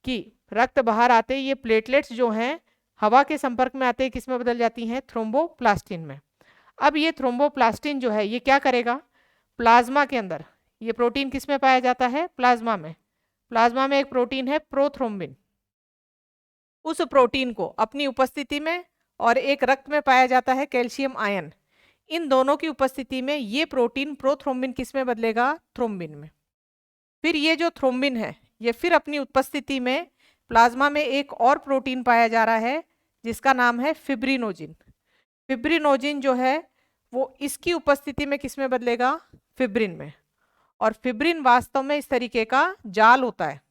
कि रक्त बाहर आते ही ये प्लेटलेट्स जो हैं हवा के संपर्क में आते ही किस में बदल जाती हैं, थ्रोम्बोप्लास्टिन में। अब ये थ्रोम्बोप्लास्टिन जो है ये क्या करेगा, प्लाज्मा के अंदर, ये प्रोटीन किस में पाया जाता है, प्लाज्मा में। प्लाज्मा में एक प्रोटीन है प्रोथ्रोम्बिन, उस प्रोटीन को अपनी उपस्थिति में, और एक रक्त में पाया जाता है कैल्शियम आयन, इन दोनों की उपस्थिति में ये प्रोटीन प्रोथ्रोम्बिन किस में बदलेगा, थ्रोम्बिन में। फिर ये जो थ्रोम्बिन है ये फिर अपनी उपस्थिति में प्लाज्मा में एक और प्रोटीन पाया जा रहा है जिसका नाम है फिब्रिनोजिन। फिब्रिनोजिन जो है वो इसकी उपस्थिति में किस में बदलेगा, फिब्रिन में। और फिब्रिन वास्तव में इस तरीके का जाल होता है,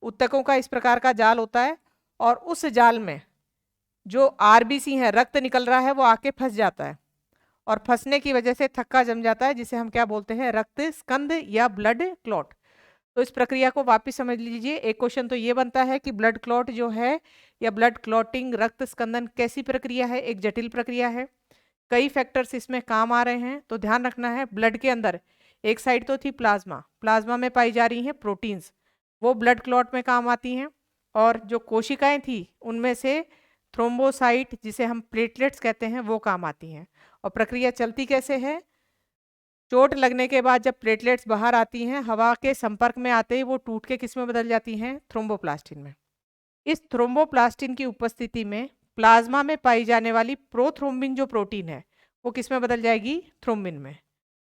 उत्तकों का इस प्रकार का जाल होता है, और उस जाल में जो आरबीसी है, रक्त निकल रहा है, वो आके फंस जाता है, और फंसने की वजह से थक्का जम जाता है जिसे हम क्या बोलते हैं, रक्त स्कंद या ब्लड क्लॉट। तो इस प्रक्रिया को वापस समझ लीजिए। एक क्वेश्चन तो ये बनता है कि ब्लड क्लॉट जो है या ब्लड क्लॉटिंग, रक्त स्कंदन कैसी प्रक्रिया है, एक जटिल प्रक्रिया है, कई फैक्टर्स इसमें काम आ रहे हैं। तो ध्यान रखना है, ब्लड के अंदर एक साइड तो थी प्लाज्मा, प्लाज्मा में पाई जा रही हैं प्रोटीन्स, वो ब्लड क्लॉट में काम आती हैं, और जो कोशिकाएं थी उनमें से थ्रोम्बोसाइट जिसे हम प्लेटलेट्स कहते हैं वो काम आती हैं। और प्रक्रिया चलती कैसे है, चोट लगने के बाद जब प्लेटलेट्स बाहर आती हैं हवा के संपर्क में आते ही वो टूट के किस में बदल जाती हैं, थ्रोम्बोप्लास्टिन में। इस थ्रोम्बोप्लास्टिन की उपस्थिति में प्लाज्मा में पाई जाने वाली प्रोथ्रोम्बिन जो प्रोटीन है वो किस में बदल जाएगी, थ्रोम्बिन में।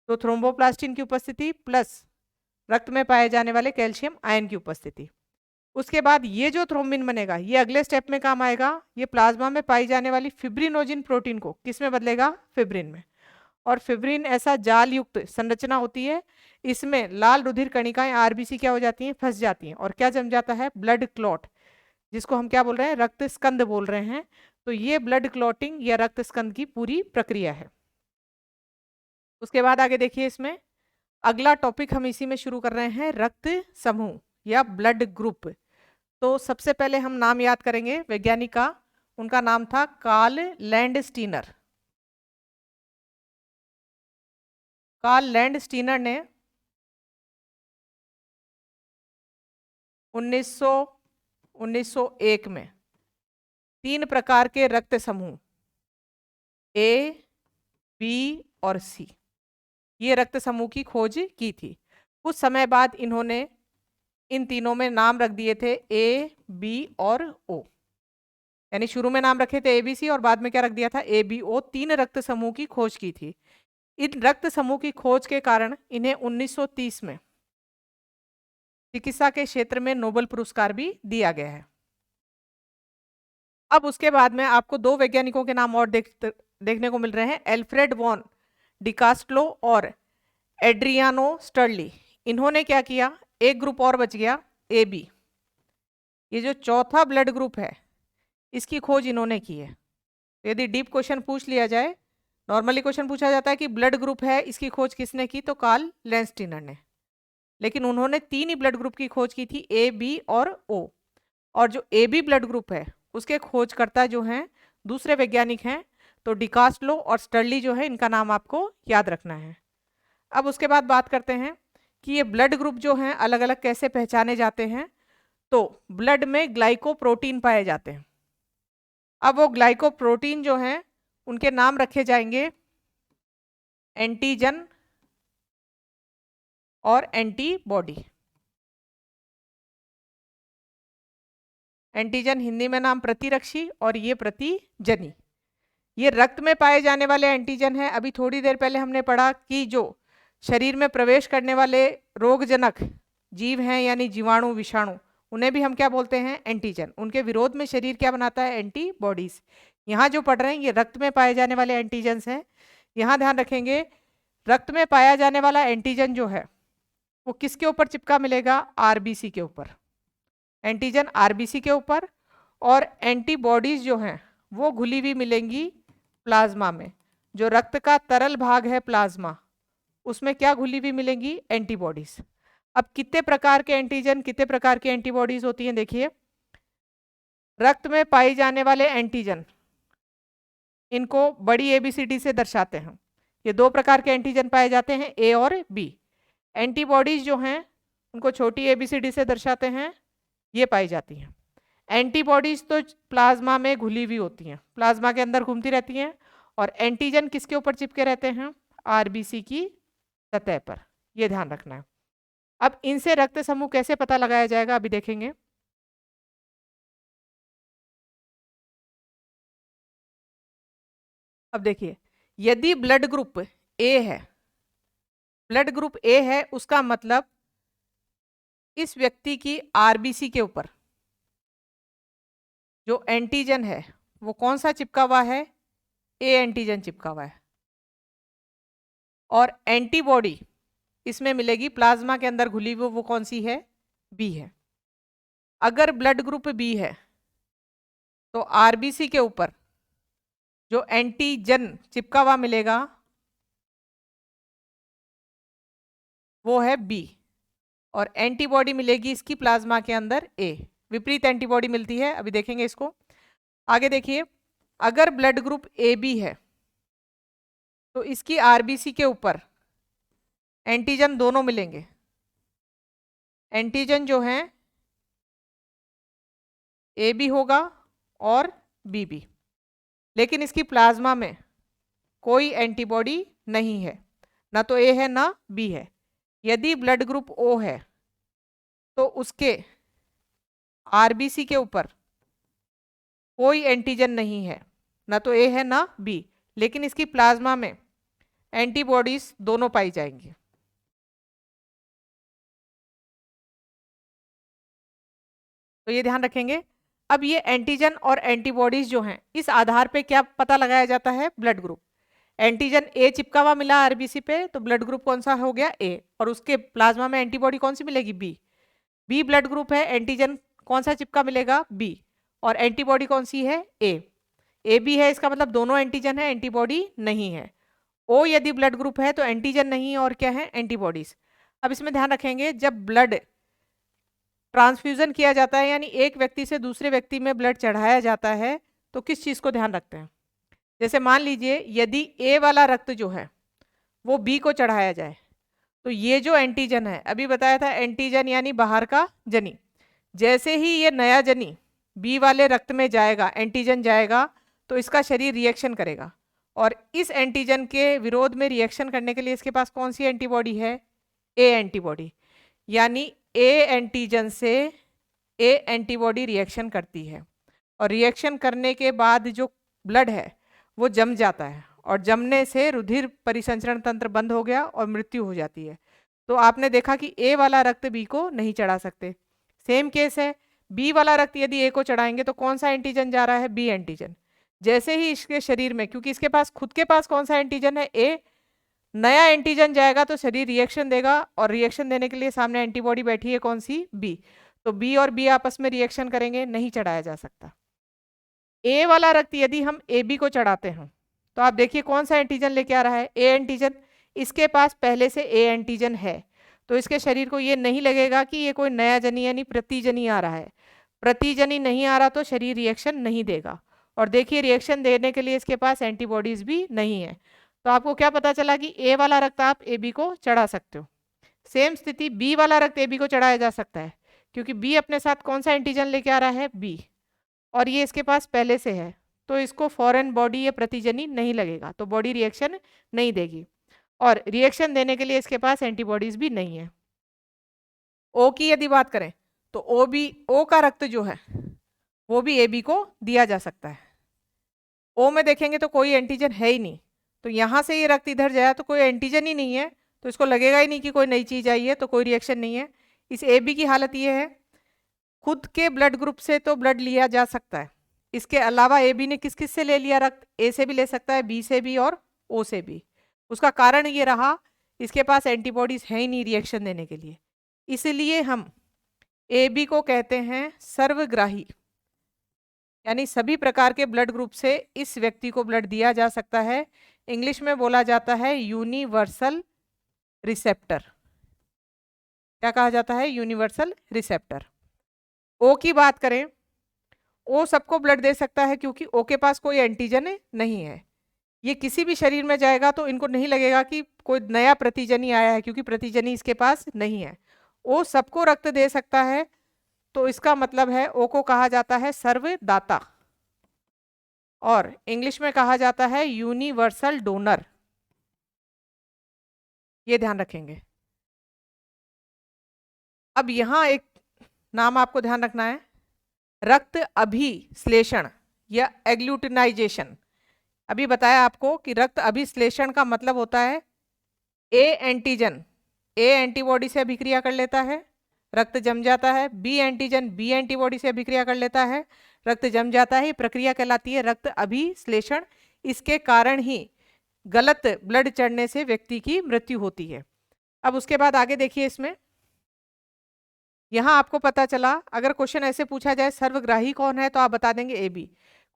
तो थ्रोम्बोप्लास्टिन की उपस्थिति प्लस रक्त में पाए जाने वाले कैल्शियम आयन की उपस्थिति, उसके बाद ये जो थ्रोम्बिन बनेगा ये अगले स्टेप में काम आएगा, ये प्लाज्मा में पाई जाने वाली फिब्रिनोजिन प्रोटीन को किस में बदलेगा, फिब्रिन में। और फिब्रिन ऐसा जाल युक्त संरचना होती है, इसमें लाल रुधिर कणिकाएं आरबीसी क्या हो जाती हैं, फंस जाती हैं, और क्या जम जाता है, ब्लड क्लॉट, जिसको हम क्या बोल रहे हैं, रक्त स्कंद बोल रहे हैं। तो ये ब्लड क्लॉटिंग या रक्त स्कंद की पूरी प्रक्रिया है। उसके बाद आगे देखिए, इसमें अगला टॉपिक हम इसी में शुरू कर रहे हैं, रक्त समूह या ब्लड ग्रुप। तो सबसे पहले हम नाम याद करेंगे वैज्ञानिक का, उनका नाम था कार्ल लैंडस्टीनर। कार्ल लैंडस्टीनर ने 1901 में 3 प्रकार के रक्त समूह ए, बी और सी, ये रक्त समूह की खोज की थी। कुछ समय बाद इन्होंने इन तीनों में नाम रख दिए थे ए, बी और ओ, यानी शुरू में नाम रखे थे एबीसी और बाद में क्या रख दिया था, ए, बी, ओ। 3 रक्त समूह की खोज की थी। इन रक्त समूह की खोज के कारण इन्हें 1930 में चिकित्सा के क्षेत्र में नोबेल पुरस्कार भी दिया गया है। अब उसके बाद में आपको 2 वैज्ञानिकों के नाम और देखने को मिल रहे हैं, एल्फ्रेड वॉन डिकास्टलो और एड्रियानो स्टर्ली। इन्होंने क्या किया, एक ग्रुप और बच गया, ए बी, ये जो चौथा ब्लड ग्रुप है इसकी खोज इन्होंने की है। तो यदि डीप क्वेश्चन पूछ लिया जाए, नॉर्मली क्वेश्चन पूछा जाता है कि ब्लड ग्रुप है, इसकी खोज किसने की, तो कार्ल लैंडस्टीनर ने, लेकिन उन्होंने 3 ही ब्लड ग्रुप की खोज की थी, ए, बी और ओ। और जो ए बी ब्लड ग्रुप है उसके खोजकर्ता जो हैं दूसरे वैज्ञानिक हैं, तो डिकास्टलो और स्टर्ली जो है, इनका नाम आपको याद रखना है। अब उसके बाद बात करते हैं कि ये ब्लड ग्रुप जो हैं अलग अलग कैसे पहचाने जाते हैं। तो ब्लड में ग्लाइकोप्रोटीन पाए जाते हैं। अब वो ग्लाइकोप्रोटीन जो हैं उनके नाम रखे जाएंगे एंटीजन और एंटीबॉडी। एंटीजन हिंदी में नाम प्रतिरक्षी और ये प्रतिजनी। ये रक्त में पाए जाने वाले एंटीजन हैं। अभी थोड़ी देर पहले हमने पढ़ा कि जो शरीर में प्रवेश करने वाले रोगजनक जीव हैं यानी जीवाणु, विषाणु, उन्हें भी हम क्या बोलते हैं, एंटीजन। उनके विरोध में शरीर क्या बनाता है, एंटीबॉडीज। यहाँ जो पढ़ रहे हैं ये रक्त में पाए जाने वाले एंटीजन्स हैं। यहाँ ध्यान रखेंगे, रक्त में पाया जाने वाला एंटीजन जो है वो किसके ऊपर चिपका मिलेगा, आरबीसी के ऊपर। एंटीजन आरबीसी के ऊपर, और एंटीबॉडीज जो हैं वो घुली हुई मिलेंगी प्लाज्मा में। जो रक्त का तरल भाग है प्लाज्मा, उसमें क्या घुली हुई मिलेंगी? एंटीबॉडीज। अब कितने प्रकार के एंटीजन, कितने प्रकार की एंटीबॉडीज होती हैं? देखिए, रक्त में पाई जाने वाले एंटीजन, इनको बड़ी ABCD से दर्शाते हैं। ये दो प्रकार के एंटीजन पाए जाते हैं, ए और बी। एंटीबॉडीज जो हैं उनको छोटी ABCD से दर्शाते हैं, ये पाई जाती हैं। एंटीबॉडीज तो प्लाज्मा में घुली हुई होती हैं, प्लाज्मा के अंदर घूमती रहती हैं, और एंटीजन किसके ऊपर चिपके रहते हैं? RBC की सतह पर। ये ध्यान रखना है। अब इनसे रक्त समूह कैसे पता लगाया जाएगा, अभी देखेंगे। अब देखिए, यदि ब्लड ग्रुप ए है, ब्लड ग्रुप ए है, उसका मतलब इस व्यक्ति की RBC के ऊपर जो एंटीजन है वो कौन सा चिपका हुआ है? ए एंटीजन चिपका हुआ है। और एंटीबॉडी इसमें मिलेगी प्लाज्मा के अंदर घुली हुई, वो कौन सी है? बी है। अगर ब्लड ग्रुप बी है तो RBC के ऊपर जो एंटीजन चिपका हुआ मिलेगा वो है बी, और एंटीबॉडी मिलेगी इसकी प्लाज्मा के अंदर ए। विपरीत एंटीबॉडी मिलती है, अभी देखेंगे इसको। आगे देखिए, अगर ब्लड ग्रुप AB है तो इसकी RBC के ऊपर एंटीजन दोनों मिलेंगे। एंटीजन जो है AB होगा और BB, लेकिन इसकी प्लाज्मा में कोई एंटीबॉडी नहीं है, ना तो A है ना B है। यदि ब्लड ग्रुप O है तो उसके RBC के ऊपर कोई एंटीजन नहीं है, ना तो A है ना B, लेकिन इसकी प्लाज्मा में एंटीबॉडीज दोनों पाई जाएंगी। तो ये ध्यान रखेंगे। अब ये एंटीजन और एंटीबॉडीज जो हैं, इस आधार पे क्या पता लगाया जाता है? Blood group. एंटीजन ए चिपका हुआ मिला RBC पे, तो ब्लड ग्रुप कौन सा हो गया? ए, और उसके प्लाज्मा में एंटीबॉडी कौन सी मिलेगी? बी। बी ब्लड ग्रुप है, एंटीजन कौन सा चिपका मिलेगा? बी, और एंटीबॉडी कौन सी है? ए। ए बी है, इसका मतलब दोनों एंटीजन है, एंटीबॉडी नहीं है। ओ यदि ब्लड ग्रुप है तो एंटीजन नहीं और क्या है? एंटीबॉडीज। अब इसमें ध्यान रखेंगे, जब ब्लड ट्रांसफ्यूजन किया जाता है, यानी एक व्यक्ति से दूसरे व्यक्ति में ब्लड चढ़ाया जाता है, तो किस चीज़ को ध्यान रखते हैं? जैसे मान लीजिए, यदि ए वाला रक्त जो है वो बी को चढ़ाया जाए, तो ये जो एंटीजन है, अभी बताया था एंटीजन यानी बाहर का जनी, जैसे ही ये नया जनी बी वाले रक्त में जाएगा, एंटीजन जाएगा, तो इसका शरीर रिएक्शन करेगा, और इस एंटीजन के विरोध में रिएक्शन करने के लिए इसके पास कौन सी एंटीबॉडी है? ए एंटीबॉडी। यानी ए एंटीजन से ए एंटीबॉडी रिएक्शन करती है, और रिएक्शन करने के बाद जो ब्लड है वो जम जाता है, और जमने से रुधिर परिसंचरण तंत्र बंद हो गया और मृत्यु हो जाती है। तो आपने देखा कि ए वाला रक्त बी को नहीं चढ़ा सकते। सेम केस है, बी वाला रक्त यदि ए को चढ़ाएंगे तो कौन सा एंटीजन जा रहा है? B antigen. जैसे ही इसके शरीर में, क्योंकि इसके पास खुद के पास कौन सा एंटीजन है? ए, नया एंटीजन जाएगा तो शरीर रिएक्शन देगा, और रिएक्शन देने के लिए सामने एंटीबॉडी बैठी है, कौन सी? बी। तो बी और बी आपस में रिएक्शन करेंगे, नहीं चढ़ाया जा सकता। ए वाला रक्त यदि हम ए बी को चढ़ाते हैं तो आप देखिए कौन सा एंटीजन लेके आ रहा है? A antigen. इसके पास पहले से ए एंटीजन है, तो इसके शरीर को ये नहीं लगेगा कि ये कोई नया जनी यानी प्रतिजनी आ रहा है। प्रतिजनी नहीं आ रहा तो शरीर रिएक्शन नहीं देगा, और देखिए रिएक्शन देने के लिए इसके पास एंटीबॉडीज भी नहीं है। तो आपको क्या पता चला कि ए वाला रक्त आप ए बी को चढ़ा सकते हो। सेम स्थिति बी वाला रक्त ए बी को चढ़ाया जा सकता है, क्योंकि बी अपने साथ कौन सा एंटीजन लेके आ रहा है? बी, और ये इसके पास पहले से है, तो इसको फॉरेन बॉडी या प्रतिजनी नहीं लगेगा, तो बॉडी रिएक्शन नहीं देगी, और रिएक्शन देने के लिए इसके पास एंटीबॉडीज भी नहीं है। ओ की यदि बात करें तो ओ का रक्त जो है वो भी ए बी को दिया जा सकता है। ओ में देखेंगे तो कोई एंटीजन है ही नहीं, तो यहाँ से ये रक्त इधर जाए तो कोई एंटीजन ही नहीं है, तो इसको लगेगा ही नहीं कि कोई नई चीज़ आई है, तो कोई रिएक्शन नहीं है। इस ए बी की हालत ये है, खुद के ब्लड ग्रुप से तो ब्लड लिया जा सकता है, इसके अलावा ए बी ने किस किस से ले लिया रक्त? ए से भी ले सकता है, बी से भी और ओ से भी। उसका कारण ये रहा, इसके पास एंटीबॉडीज है ही नहीं रिएक्शन देने के लिए, इसलिए हम ए बी को कहते हैं सर्वग्राही, यानी सभी प्रकार के ब्लड ग्रुप से इस व्यक्ति को ब्लड दिया जा सकता है, इंग्लिश में बोला जाता है यूनिवर्सल रिसेप्टर। क्या कहा जाता है? Universal receptor. ओ की बात करें, ओ सबको ब्लड दे सकता है क्योंकि ओ के पास कोई एंटीजन नहीं है। ये किसी भी शरीर में जाएगा तो इनको नहीं लगेगा कि कोई नया प्रतिजनी आया है, क्योंकि प्रतिजनी इसके पास नहीं है। ओ सबको रक्त दे सकता है, तो इसका मतलब है ओ को कहा जाता है सर्वदाता, और इंग्लिश में कहा जाता है यूनिवर्सल डोनर। ये ध्यान रखेंगे। अब यहां एक नाम आपको ध्यान रखना है, रक्त अभिश्लेषण या एग्लूटिनाइजेशन। अभी बताया आपको कि रक्त अभिश्लेषण का मतलब होता है ए एंटीजन ए एंटीबॉडी से अभिक्रिया कर लेता है, रक्त जम जाता है। बी एंटीजन बी एंटीबॉडी से अभिक्रिया कर लेता है, रक्त जम जाता है। प्रक्रिया कहलाती है रक्त अभिश्लेषण। इसके कारण ही गलत ब्लड चढ़ने से व्यक्ति की मृत्यु होती है। अब उसके बाद आगे देखिए, इसमें यहां आपको पता चला, अगर क्वेश्चन ऐसे पूछा जाए सर्वग्राही कौन है, तो आप बता देंगे ए बी।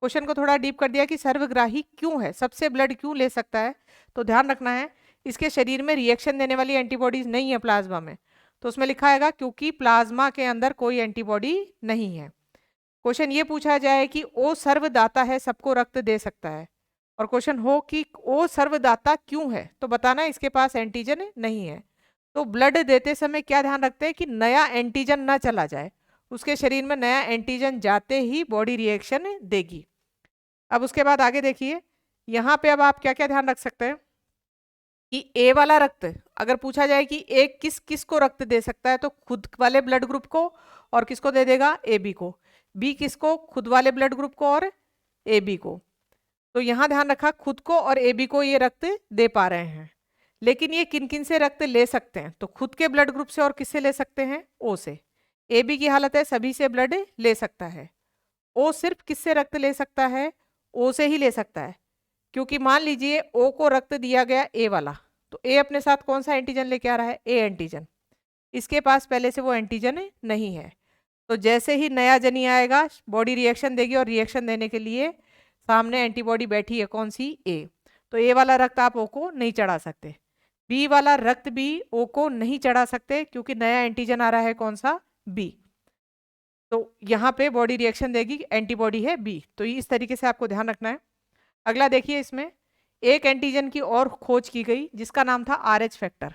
क्वेश्चन को थोड़ा डीप कर दिया कि सर्वग्राही क्यों है, सबसे ब्लड क्यों ले सकता है, तो ध्यान रखना है इसके शरीर में रिएक्शन देने वाली एंटीबॉडीज नहीं है प्लाज्मा में, तो उसमें लिखा आएगा क्योंकि प्लाज्मा के अंदर कोई एंटीबॉडी नहीं है। क्वेश्चन ये पूछा जाए कि ओ सर्वदाता है, सबको रक्त दे सकता है, और क्वेश्चन हो कि ओ सर्वदाता क्यों है, तो बताना इसके पास एंटीजन नहीं है। तो ब्लड देते समय क्या ध्यान रखते हैं कि नया एंटीजन ना चला जाए, उसके शरीर में नया एंटीजन जाते ही बॉडी रिएक्शन देगी। अब उसके बाद आगे देखिए, यहाँ पे अब आप क्या क्या ध्यान रख सकते हैं कि ए वाला रक्त अगर पूछा जाए कि ए किस किस को रक्त दे सकता है, तो खुद वाले ब्लड ग्रुप को, और किसको दे देगा? ए बी को। बी किसको? खुद वाले ब्लड ग्रुप को और ए बी को। तो यहाँ ध्यान रखा खुद को और ए बी को ये रक्त दे पा रहे हैं, लेकिन ये किन किन से रक्त ले सकते हैं, तो खुद के ब्लड ग्रुप से और किससे ले सकते हैं? ओ से। ए बी की हालत है सभी से ब्लड ले सकता है। ओ सिर्फ किससे रक्त ले सकता है? ओ से ही ले सकता है, क्योंकि मान लीजिए ओ को रक्त दिया गया ए वाला, तो ए अपने साथ कौन सा एंटीजन लेके आ रहा है? A antigen. इसके पास पहले से वो एंटीजन नहीं है, तो जैसे ही नया जनी आएगा बॉडी रिएक्शन देगी, और रिएक्शन देने के लिए सामने एंटीबॉडी बैठी है, कौन सी? ए। तो ए वाला रक्त आप ओ को नहीं चढ़ा सकते, बी वाला रक्त भी ओ को नहीं चढ़ा सकते, क्योंकि नया एंटीजन आ रहा है, कौन सा? बी। तो यहाँ पे बॉडी रिएक्शन देगी, एंटीबॉडी है बी। तो इस तरीके से आपको ध्यान रखना है। अगला देखिए, इसमें एक एंटीजन की और खोज की गई जिसका नाम था RH फैक्टर।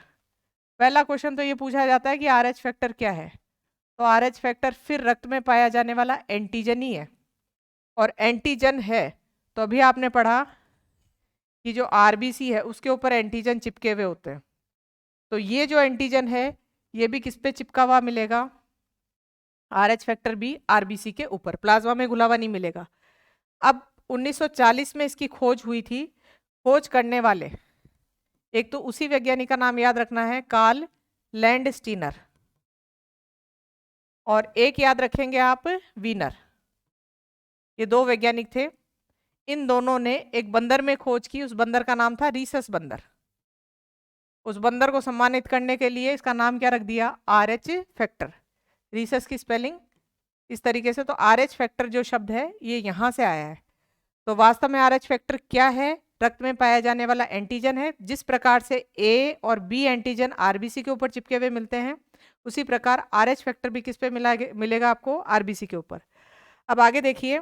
पहला क्वेश्चन तो ये पूछा जाता है कि RH फैक्टर क्या है, तो RH फैक्टर फिर रक्त में पाया जाने वाला एंटीजन ही है, और एंटीजन है तो अभी आपने पढ़ा कि जो RBC है उसके ऊपर एंटीजन चिपके हुए होते हैं, तो ये जो एंटीजन है ये भी किस पे चिपका हुआ मिलेगा? RH फैक्टर भी RBC के ऊपर, प्लाज्मा में घुला हुआ नहीं मिलेगा। अब 1940 में इसकी खोज हुई थी। खोज करने वाले एक तो उसी वैज्ञानिक का नाम याद रखना है, कार्ल लैंडस्टीनर, और एक याद रखेंगे आप, वीनर। ये दो वैज्ञानिक थे। इन दोनों ने एक बंदर में खोज की, उस बंदर का नाम था रीसस बंदर। उस बंदर को सम्मानित करने के लिए इसका नाम क्या रख दिया? RH factor. रीसस की स्पेलिंग इस तरीके से, तो RH फैक्टर जो शब्द है ये यहाँ से आया है। तो वास्तव में RH फैक्टर क्या है? रक्त में पाया जाने वाला एंटीजन है। जिस प्रकार से ए और बी एंटीजन RBC के ऊपर चिपके हुए मिलते हैं, उसी प्रकार RH फैक्टर भी किस पे मिलेगा आपको? RBC के ऊपर। अब आगे देखिए,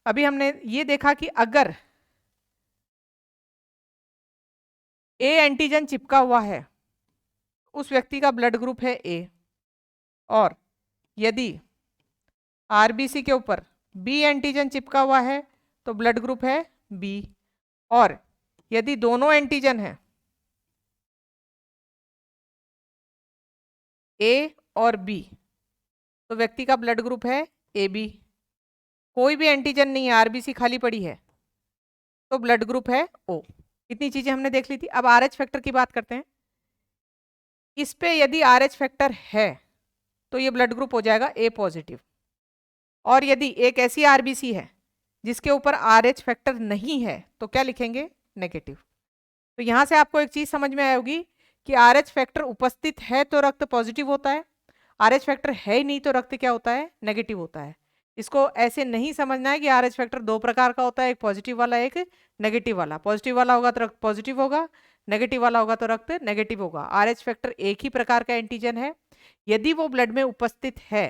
अभी हमने ये देखा कि अगर ए एंटीजन चिपका हुआ है, उस व्यक्ति का ब्लड ग्रुप है ए, और यदि RBC के ऊपर बी एंटीजन चिपका हुआ है तो ब्लड ग्रुप है बी, और यदि दोनों एंटीजन है ए और बी, तो व्यक्ति का ब्लड ग्रुप है AB। कोई भी एंटीजन नहीं है, RBC खाली पड़ी है, तो ब्लड ग्रुप है O। इतनी चीजें हमने देख ली थी। अब RH फैक्टर की बात करते हैं। इस पे यदि RH फैक्टर है तो ये ब्लड ग्रुप हो जाएगा A पॉजिटिव, और यदि एक ऐसी RBC है जिसके ऊपर RH फैक्टर नहीं है तो क्या लिखेंगे? नेगेटिव। तो यहां से आपको एक चीज समझ में आई होगी कि RH फैक्टर उपस्थित है तो रक्त पॉजिटिव होता है, RH फैक्टर है ही नहीं तो रक्त क्या होता है? नेगेटिव होता है। इसको ऐसे नहीं समझना है कि आरएच फैक्टर दो प्रकार का होता है, एक पॉजिटिव वाला एक नेगेटिव वाला। पॉजिटिव वाला होगा तो रक्त पॉजिटिव होगा, नेगेटिव वाला होगा तो रक्त नेगेटिव होगा। आरएच फैक्टर एक ही प्रकार का एंटीजन है। यदि वो ब्लड में उपस्थित है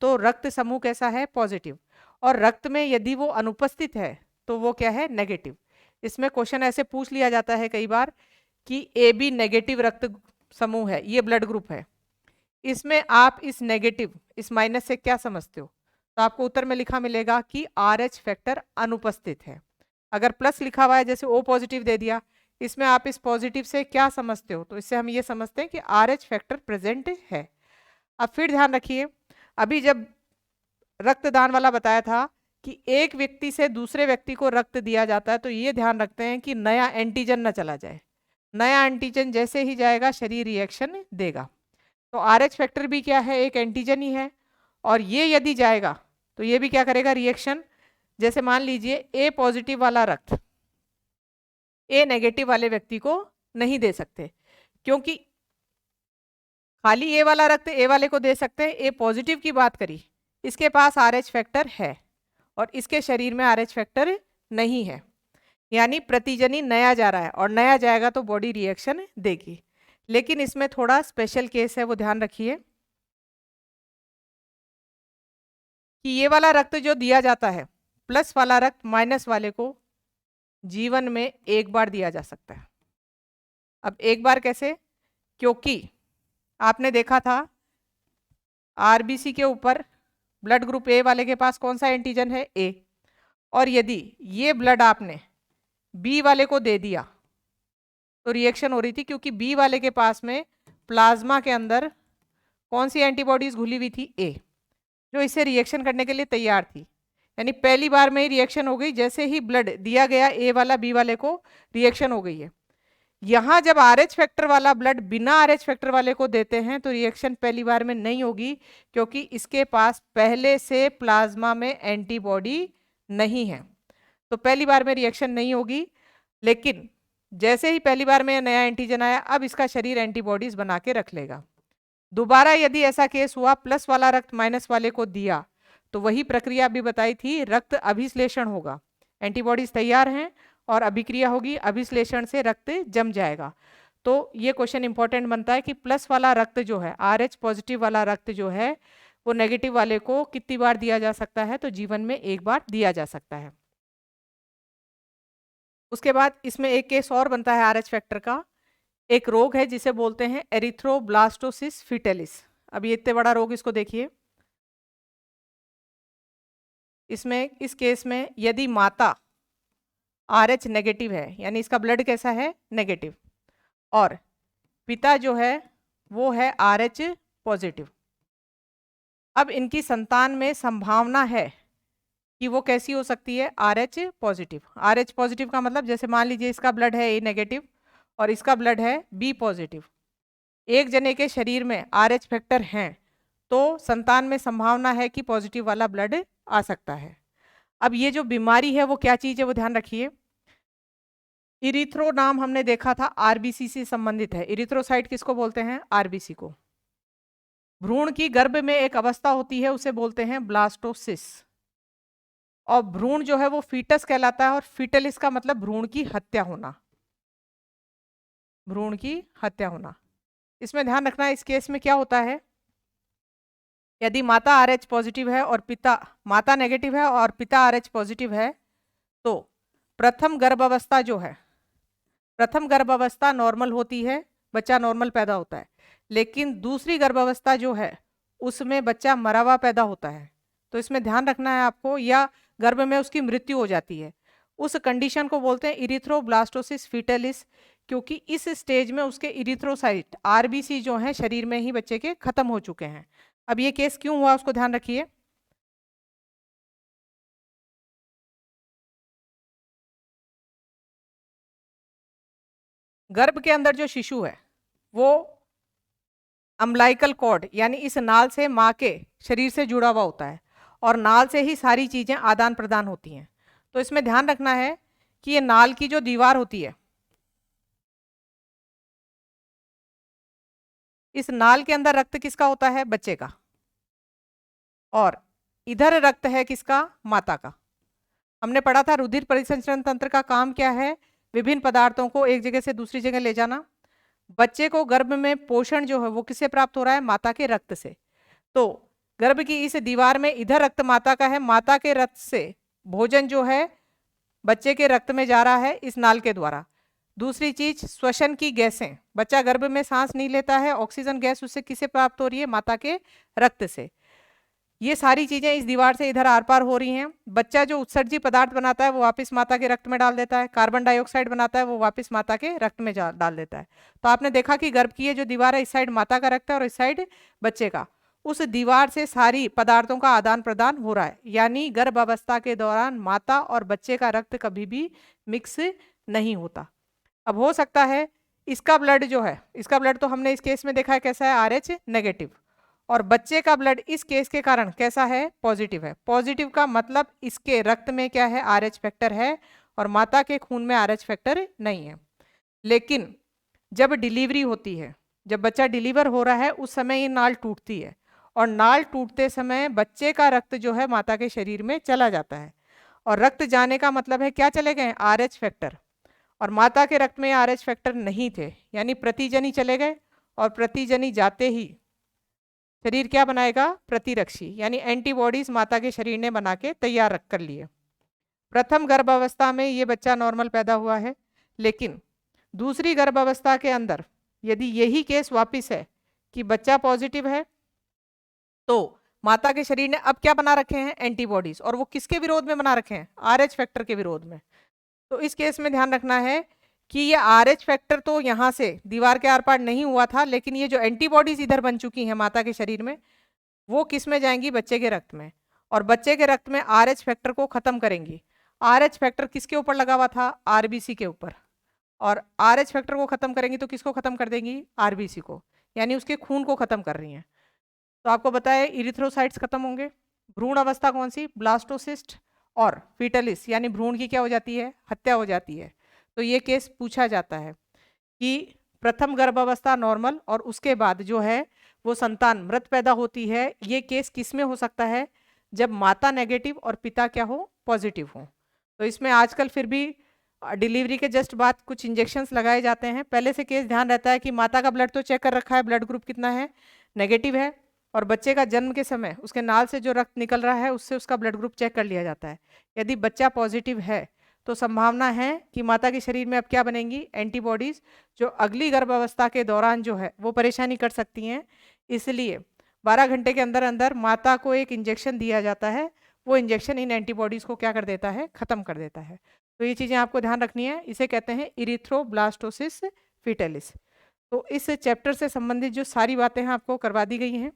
तो रक्त समूह कैसा है, पॉजिटिव, और रक्त में यदि वो अनुपस्थित है तो वो क्या है, नेगेटिव। इसमें क्वेश्चन ऐसे पूछ लिया जाता है कई बार कि ए बी नेगेटिव रक्त समूह है, ये ब्लड ग्रुप है, इसमें आप इस नेगेटिव, इस माइनस से क्या समझते हो? तो आपको उत्तर में लिखा मिलेगा कि आरएच फैक्टर अनुपस्थित है। अगर प्लस लिखा हुआ है जैसे ओ पॉजिटिव दे दिया, इसमें आप इस पॉजिटिव से क्या समझते हो? तो इससे हम ये समझते हैं कि आरएच फैक्टर प्रेजेंट है। अब फिर ध्यान रखिए, अभी जब रक्तदान वाला बताया था कि एक व्यक्ति से दूसरे व्यक्ति को रक्त दिया जाता है, तो ये ध्यान रखते हैं कि नया एंटीजन ना चला जाए। नया एंटीजन जैसे ही जाएगा शरीर रिएक्शन देगा। तो आरएच फैक्टर भी क्या है, एक एंटीजन ही है, और ये यदि जाएगा तो ये भी क्या करेगा, रिएक्शन। जैसे मान लीजिए ए पॉजिटिव वाला रक्त ए नेगेटिव वाले व्यक्ति को नहीं दे सकते, क्योंकि खाली ए वाला रक्त ए वाले को दे सकते हैं। ए पॉजिटिव की बात करी, इसके पास आरएच फैक्टर है और इसके शरीर में आरएच फैक्टर नहीं है, यानी प्रतिजनी नया जा रहा है और नया जाएगा तो बॉडी रिएक्शन देगी। लेकिन इसमें थोड़ा स्पेशल केस है, वो ध्यान रखिए कि ये वाला रक्त जो दिया जाता है, प्लस वाला रक्त माइनस वाले को जीवन में एक बार दिया जा सकता है। अब एक बार कैसे? क्योंकि आपने देखा था आरबीसी के ऊपर ब्लड ग्रुप ए वाले के पास कौन सा एंटीजन है, ए, और यदि ये ब्लड आपने बी वाले को दे दिया तो रिएक्शन हो रही थी, क्योंकि बी वाले के पास में प्लाज्मा के अंदर कौन सी एंटीबॉडीज घुली हुई थी, ए, जो इसे रिएक्शन करने के लिए तैयार थी। यानी पहली बार में ही रिएक्शन हो गई, जैसे ही ब्लड दिया गया ए वाला बी वाले को रिएक्शन हो गई है। यहाँ जब आरएच फैक्टर वाला ब्लड बिना आरएच फैक्टर वाले को देते हैं तो रिएक्शन पहली बार में नहीं होगी, क्योंकि इसके पास पहले से प्लाज्मा में एंटीबॉडी नहीं है, तो पहली बार में रिएक्शन नहीं होगी। लेकिन जैसे ही पहली बार में नया एंटीजन आया, अब इसका शरीर एंटीबॉडीज बना के रख लेगा। दोबारा यदि ऐसा केस हुआ, प्लस वाला रक्त माइनस वाले को दिया, तो वही प्रक्रिया अभी बताई थी, रक्त अभिश्लेषण होगा, एंटीबॉडीज तैयार हैं और अभिक्रिया होगी, अभिश्लेषण से रक्त जम जाएगा। तो ये क्वेश्चन इंपॉर्टेंट बनता है कि प्लस वाला रक्त जो है, आरएच पॉजिटिव वाला रक्त जो है, वो नेगेटिव वाले को कितनी बार दिया जा सकता है? तो जीवन में एक बार दिया जा सकता है। उसके बाद इसमें एक केस और बनता है आरएच फैक्टर का। एक रोग है जिसे बोलते हैं एरिथ्रोब्लास्टोसिस फिटेलिस। अब ये इतने बड़ा रोग, इसको देखिए। इसमें इस केस में यदि माता आरएच नेगेटिव है, यानी इसका ब्लड कैसा है, नेगेटिव, और पिता जो है वो है आरएच पॉजिटिव, अब इनकी संतान में संभावना है कि वो कैसी हो सकती है, आरएच पॉजिटिव। आरएच पॉजिटिव का मतलब, जैसे मान लीजिए इसका ब्लड है ए नेगेटिव और इसका ब्लड है बी पॉजिटिव, एक जने के शरीर में आरएच फैक्टर हैं, तो संतान में संभावना है कि पॉजिटिव वाला ब्लड आ सकता है। अब ये जो बीमारी है वो क्या चीज़ है, वो ध्यान रखिए। इरिथ्रो नाम हमने देखा था, आरबीसी से संबंधित है। इरिथ्रोसाइट किसको बोलते हैं, आरबीसी को। भ्रूण की गर्भ में एक अवस्था होती है, उसे बोलते हैं ब्लास्टोसिस, और भ्रूण जो है वो फीटस कहलाता है, और फीटलिस का मतलब भ्रूण की हत्या होना, भ्रूण की हत्या होना। इसमें ध्यान रखना, इस केस में क्या होता है, यदि माता आरएच पॉजिटिव है और पिता, माता नेगेटिव है और पिता आरएच पॉजिटिव है, तो प्रथम गर्भावस्था जो है, प्रथम गर्भावस्था नॉर्मल होती है, बच्चा नॉर्मल पैदा होता है। लेकिन दूसरी गर्भावस्था जो है उसमें बच्चा मरा हुआ पैदा होता है। तो इसमें ध्यान रखना है आपको, या गर्भ में उसकी मृत्यु हो जाती है, उस कंडीशन को बोलते हैं इरिथ्रोब्लास्टोसिस फिटेलिस, क्योंकि इस स्टेज में उसके इरिथ्रोसाइट आरबीसी जो हैं शरीर में ही बच्चे के खत्म हो चुके हैं। अब ये केस क्यों हुआ उसको ध्यान रखिए। गर्भ के अंदर जो शिशु है वो अम्लाइकल कॉर्ड, यानी इस नाल से माँ के शरीर से जुड़ा हुआ होता है, और नाल से ही सारी चीजें आदान प्रदान होती हैं। तो इसमें ध्यान रखना है कि ये नाल की जो दीवार होती है, इस नाल के अंदर रक्त किसका होता है, बच्चे का, और इधर रक्त है किसका? माता का। हमने पढ़ा था रुधिर परिसंचरण तंत्र का काम क्या है? विभिन्न पदार्थों को एक जगह से दूसरी जगह ले जाना। बच्चे को गर्भ में पोषण जो है वो किससे प्राप्त हो रहा है? माता के रक्त से। तो गर्भ की इस दीवार में इधर रक्त माता का है, माता के रक्त से भोजन जो है बच्चे के रक्त में जा रहा है इस नाल के द्वारा। दूसरी चीज श्वसन की गैसें, बच्चा गर्भ में सांस नहीं लेता है, ऑक्सीजन गैस उससे किससे प्राप्त हो रही है? माता के रक्त से। ये सारी चीजें इस दीवार से इधर आर पार हो रही हैं। बच्चा जो उत्सर्जी पदार्थ बनाता है वो वापस माता के रक्त में डाल देता है, कार्बन डाइऑक्साइड बनाता है वो वापस माता के रक्त में डाल देता है। तो आपने देखा कि गर्भ की ये जो दीवार है इस साइड माता का रक्त है और इस साइड बच्चे का, उस दीवार से सारी पदार्थों का आदान प्रदान हो रहा है। यानी गर्भ अवस्था के दौरान माता और बच्चे का रक्त कभी भी मिक्स नहीं होता। अब हो सकता है इसका ब्लड जो है, इसका ब्लड तो हमने इस केस में देखा है कैसा है? RH negative. और बच्चे का ब्लड इस केस के कारण कैसा है? पॉजिटिव है। पॉजिटिव का मतलब इसके रक्त में क्या है? RH फैक्टर है और माता के खून में RH फैक्टर नहीं है। लेकिन जब डिलीवरी होती है, जब बच्चा डिलीवर हो रहा है उस समय ये नाल टूटती है और नाल टूटते समय बच्चे का रक्त जो है माता के शरीर में चला जाता है। और रक्त जाने का मतलब है क्या चले गए? RH factor. और माता के रक्त में RH फैक्टर नहीं थे, यानी प्रतिजनी चले गए और प्रतिजनी जाते ही शरीर क्या बनाएगा? प्रतिरक्षी, यानी एंटीबॉडीज माता के शरीर ने बना के तैयार रख कर लिए। प्रथम गर्भावस्था में ये बच्चा नॉर्मल पैदा हुआ है, लेकिन दूसरी गर्भावस्था के अंदर यदि यही केस वापिस है कि बच्चा पॉजिटिव है, तो माता के शरीर ने अब क्या बना रखे हैं? एंटीबॉडीज। और वो किसके विरोध में बना रखे हैं? RH फैक्टर के विरोध में। तो इस केस में ध्यान रखना है कि ये RH फैक्टर तो यहाँ से दीवार के आर पार नहीं हुआ था, लेकिन ये जो एंटीबॉडीज इधर बन चुकी हैं माता के शरीर में, वो किस में जाएंगी? बच्चे के रक्त में। और बच्चे के रक्त में RH फैक्टर को खत्म करेंगी। RH फैक्टर किसके ऊपर लगा हुआ था? RBC के ऊपर। और RH फैक्टर को खत्म करेंगी तो किसको खत्म कर देंगी? RBC को, यानी उसके खून को खत्म कर रही हैं। तो आपको बताया इरिथ्रोसाइट्स खत्म होंगे। भ्रूण अवस्था कौन सी? ब्लास्टोसिस्ट और फीटलिस, यानी भ्रूण की क्या हो जाती है? हत्या हो जाती है। तो ये केस पूछा जाता है कि प्रथम गर्भावस्था नॉर्मल और उसके बाद जो है वो संतान मृत पैदा होती है, ये केस किस में हो सकता है? जब माता नेगेटिव और पिता क्या हो? पॉजिटिव हो। तो इसमें आजकल फिर भी डिलीवरी के जस्ट बाद कुछ इंजेक्शंस लगाए जाते हैं। पहले से केस ध्यान रहता है कि माता का ब्लड तो चेक कर रखा है, ब्लड ग्रुप कितना है? नेगेटिव है। और बच्चे का जन्म के समय उसके नाल से जो रक्त निकल रहा है उससे उसका ब्लड ग्रुप चेक कर लिया जाता है। यदि बच्चा पॉजिटिव है तो संभावना है कि माता के शरीर में अब क्या बनेंगी? एंटीबॉडीज, जो अगली गर्भावस्था के दौरान जो है वो परेशानी कर सकती हैं। इसलिए 12 घंटे के अंदर अंदर माता को एक इंजेक्शन दिया जाता है, वो इंजेक्शन इन एंटीबॉडीज को क्या कर देता है? खत्म कर देता है। तो ये चीज़ें आपको ध्यान रखनी है। इसे कहते हैं इरिथ्रोब्लास्टोसिस फीटलिस। तो इस चैप्टर से संबंधित जो सारी बातें हैं आपको करवा दी गई हैं।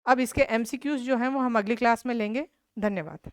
अब इसके MCQs जो हैं वो हम अगली क्लास में लेंगे। धन्यवाद।